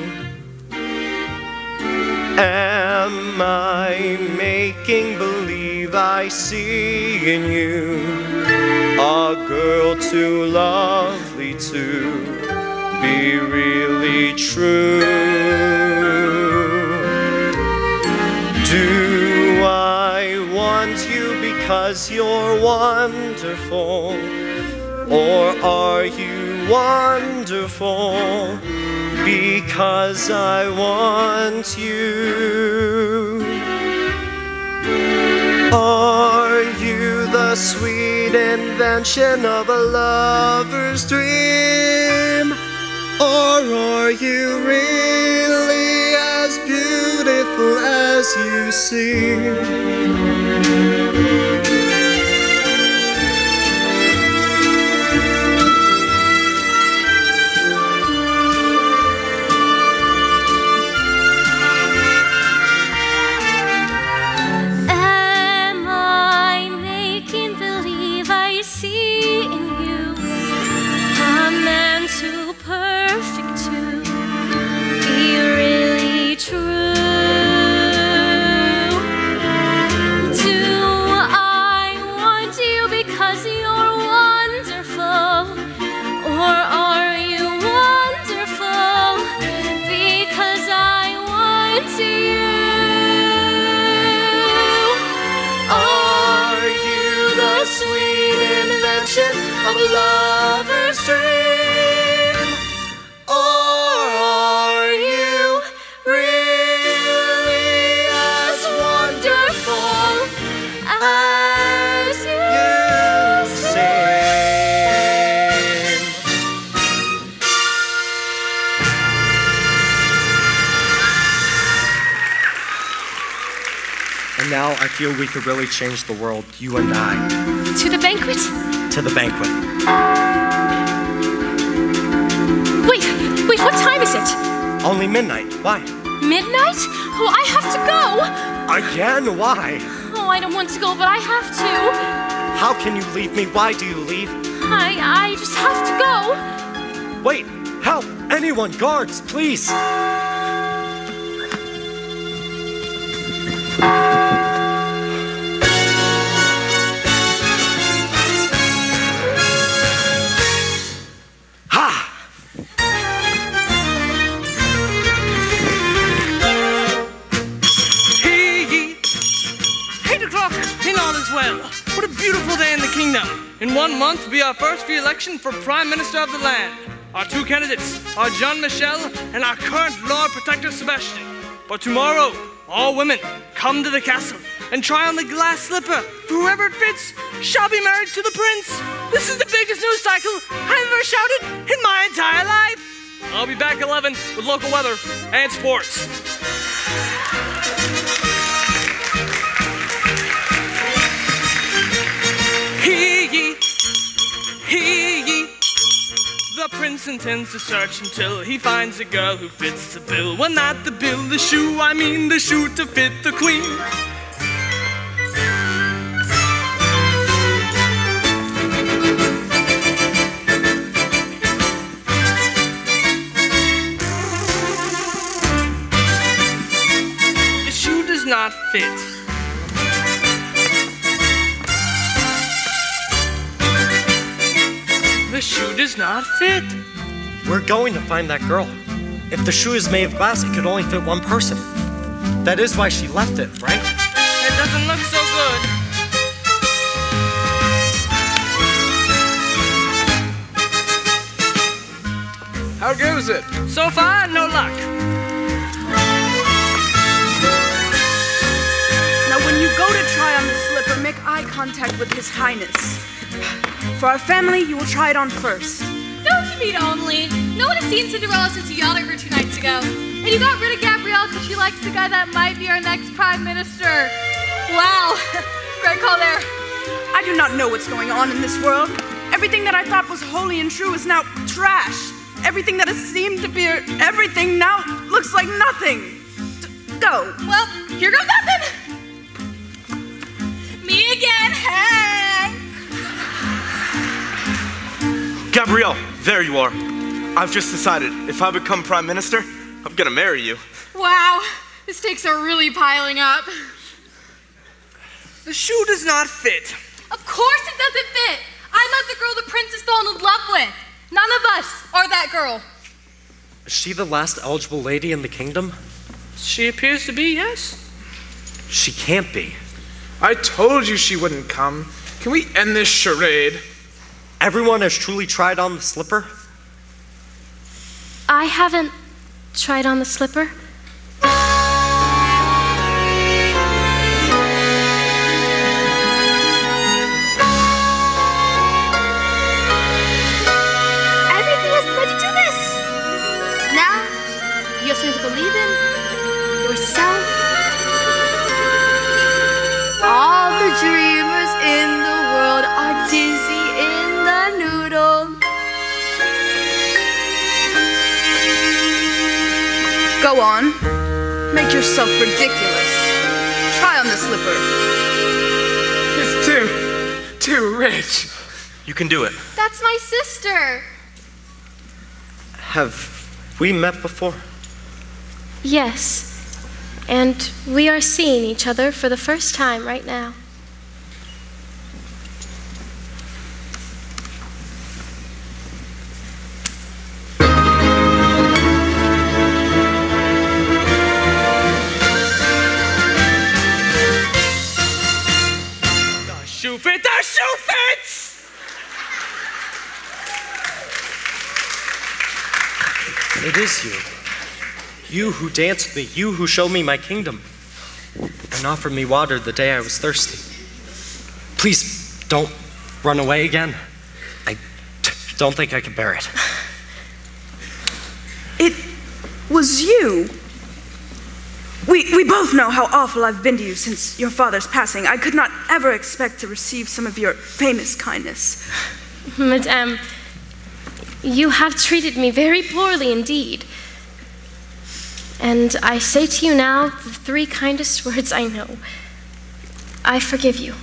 Am I making believe I see in you a girl too lovely to be really true? Do I want you because you're wonderful? Or are you wonderful because I want you? Are you the sweet invention of a lover's dream? Or are you really as beautiful as you seem? Of a lover's dream, or are you really as wonderful as you seem? And now I feel we could really change the world, you and I. To the banquet? To the banquet. Wait, what time is it? Only midnight. Why? Midnight? Oh, I have to go. Again? Why? Oh, I don't want to go, but I have to. How can you leave me? Why do you leave? I just have to go. Wait, help! Anyone, guards, please! What a beautiful day in the kingdom. In 1 month will be our first re-election for Prime Minister of the land. Our two candidates are John Michel and our current Lord Protector Sebastian. But tomorrow, all women come to the castle and try on the glass slipper. Whoever it fits shall be married to the prince. This is the biggest news cycle I've ever shouted in my entire life. I'll be back at 11 with local weather and sports. Hear ye, hear ye. The prince intends to search until he finds a girl who fits the bill. Well, not the bill, the shoe, I mean the shoe to fit the queen. The shoe does not fit. The shoe does not fit. We're going to find that girl. If the shoe is made of glass, it could only fit one person. That is why she left it, right? It doesn't look so good. How goes it? So far, no luck. Now, when you go to try on the slipper, make eye contact with His Highness. For our family, you will try it on first. Don't you mean only? No one has seen Cinderella since you yelled at her 2 nights ago. And you got rid of Gabrielle because she likes the guy that might be our next prime minister. Wow, great call there. I do not know what's going on in this world. Everything that I thought was holy and true is now trash. Everything that has seemed to be everything now looks like nothing. Go. Well, here goes nothing. Me again, hey. Gabrielle, there you are. I've just decided if I become prime minister, I'm gonna marry you. Wow, the stakes are really piling up. The shoe does not fit. Of course it doesn't fit. I'm not the girl the prince has fallen in love with. None of us are that girl. Is she the last eligible lady in the kingdom? She appears to be, yes. She can't be. I told you she wouldn't come. Can we end this charade? Everyone has truly tried on the slipper? I haven't tried on the slipper. Everything has led you to this. Now, you have something to believe in. Yourself. All the dreamers in the world are dizzy in the noodle. Go on. Make yourself ridiculous. Try on the slipper. It's too rich. You can do it. That's my sister. Have we met before? Yes. And we are seeing each other for the first time right now. The shoe fits! It is you. You who danced with me, you who showed me my kingdom, and offered me water the day I was thirsty. Please don't run away again. I don't think I can bear it. It was you. We both know how awful I've been to you since your father's passing. I could not ever expect to receive some of your famous kindness. Madame, you have treated me very poorly indeed. And I say to you now the 3 kindest words I know. I forgive you.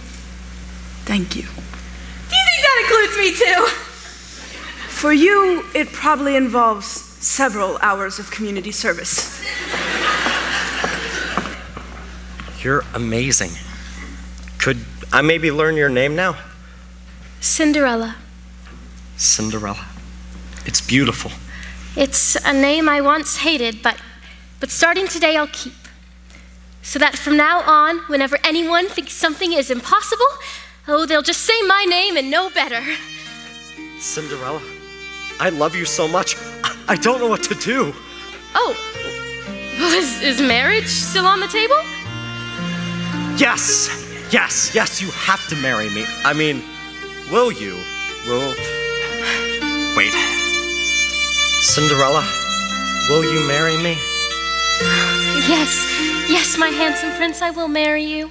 Thank you. Do you think that includes me too? For you, it probably involves several hours of community service. You're amazing. Could I maybe learn your name now? Cinderella. Cinderella. It's beautiful. It's a name I once hated, but starting today I'll keep. So that from now on, whenever anyone thinks something is impossible, Oh, they'll just say my name and no better. Cinderella, I love you so much. I don't know what to do. Oh, well, is marriage still on the table? Yes, you have to marry me. I mean, will you? Wait. Cinderella, will you marry me? Yes, my handsome prince, I will marry you.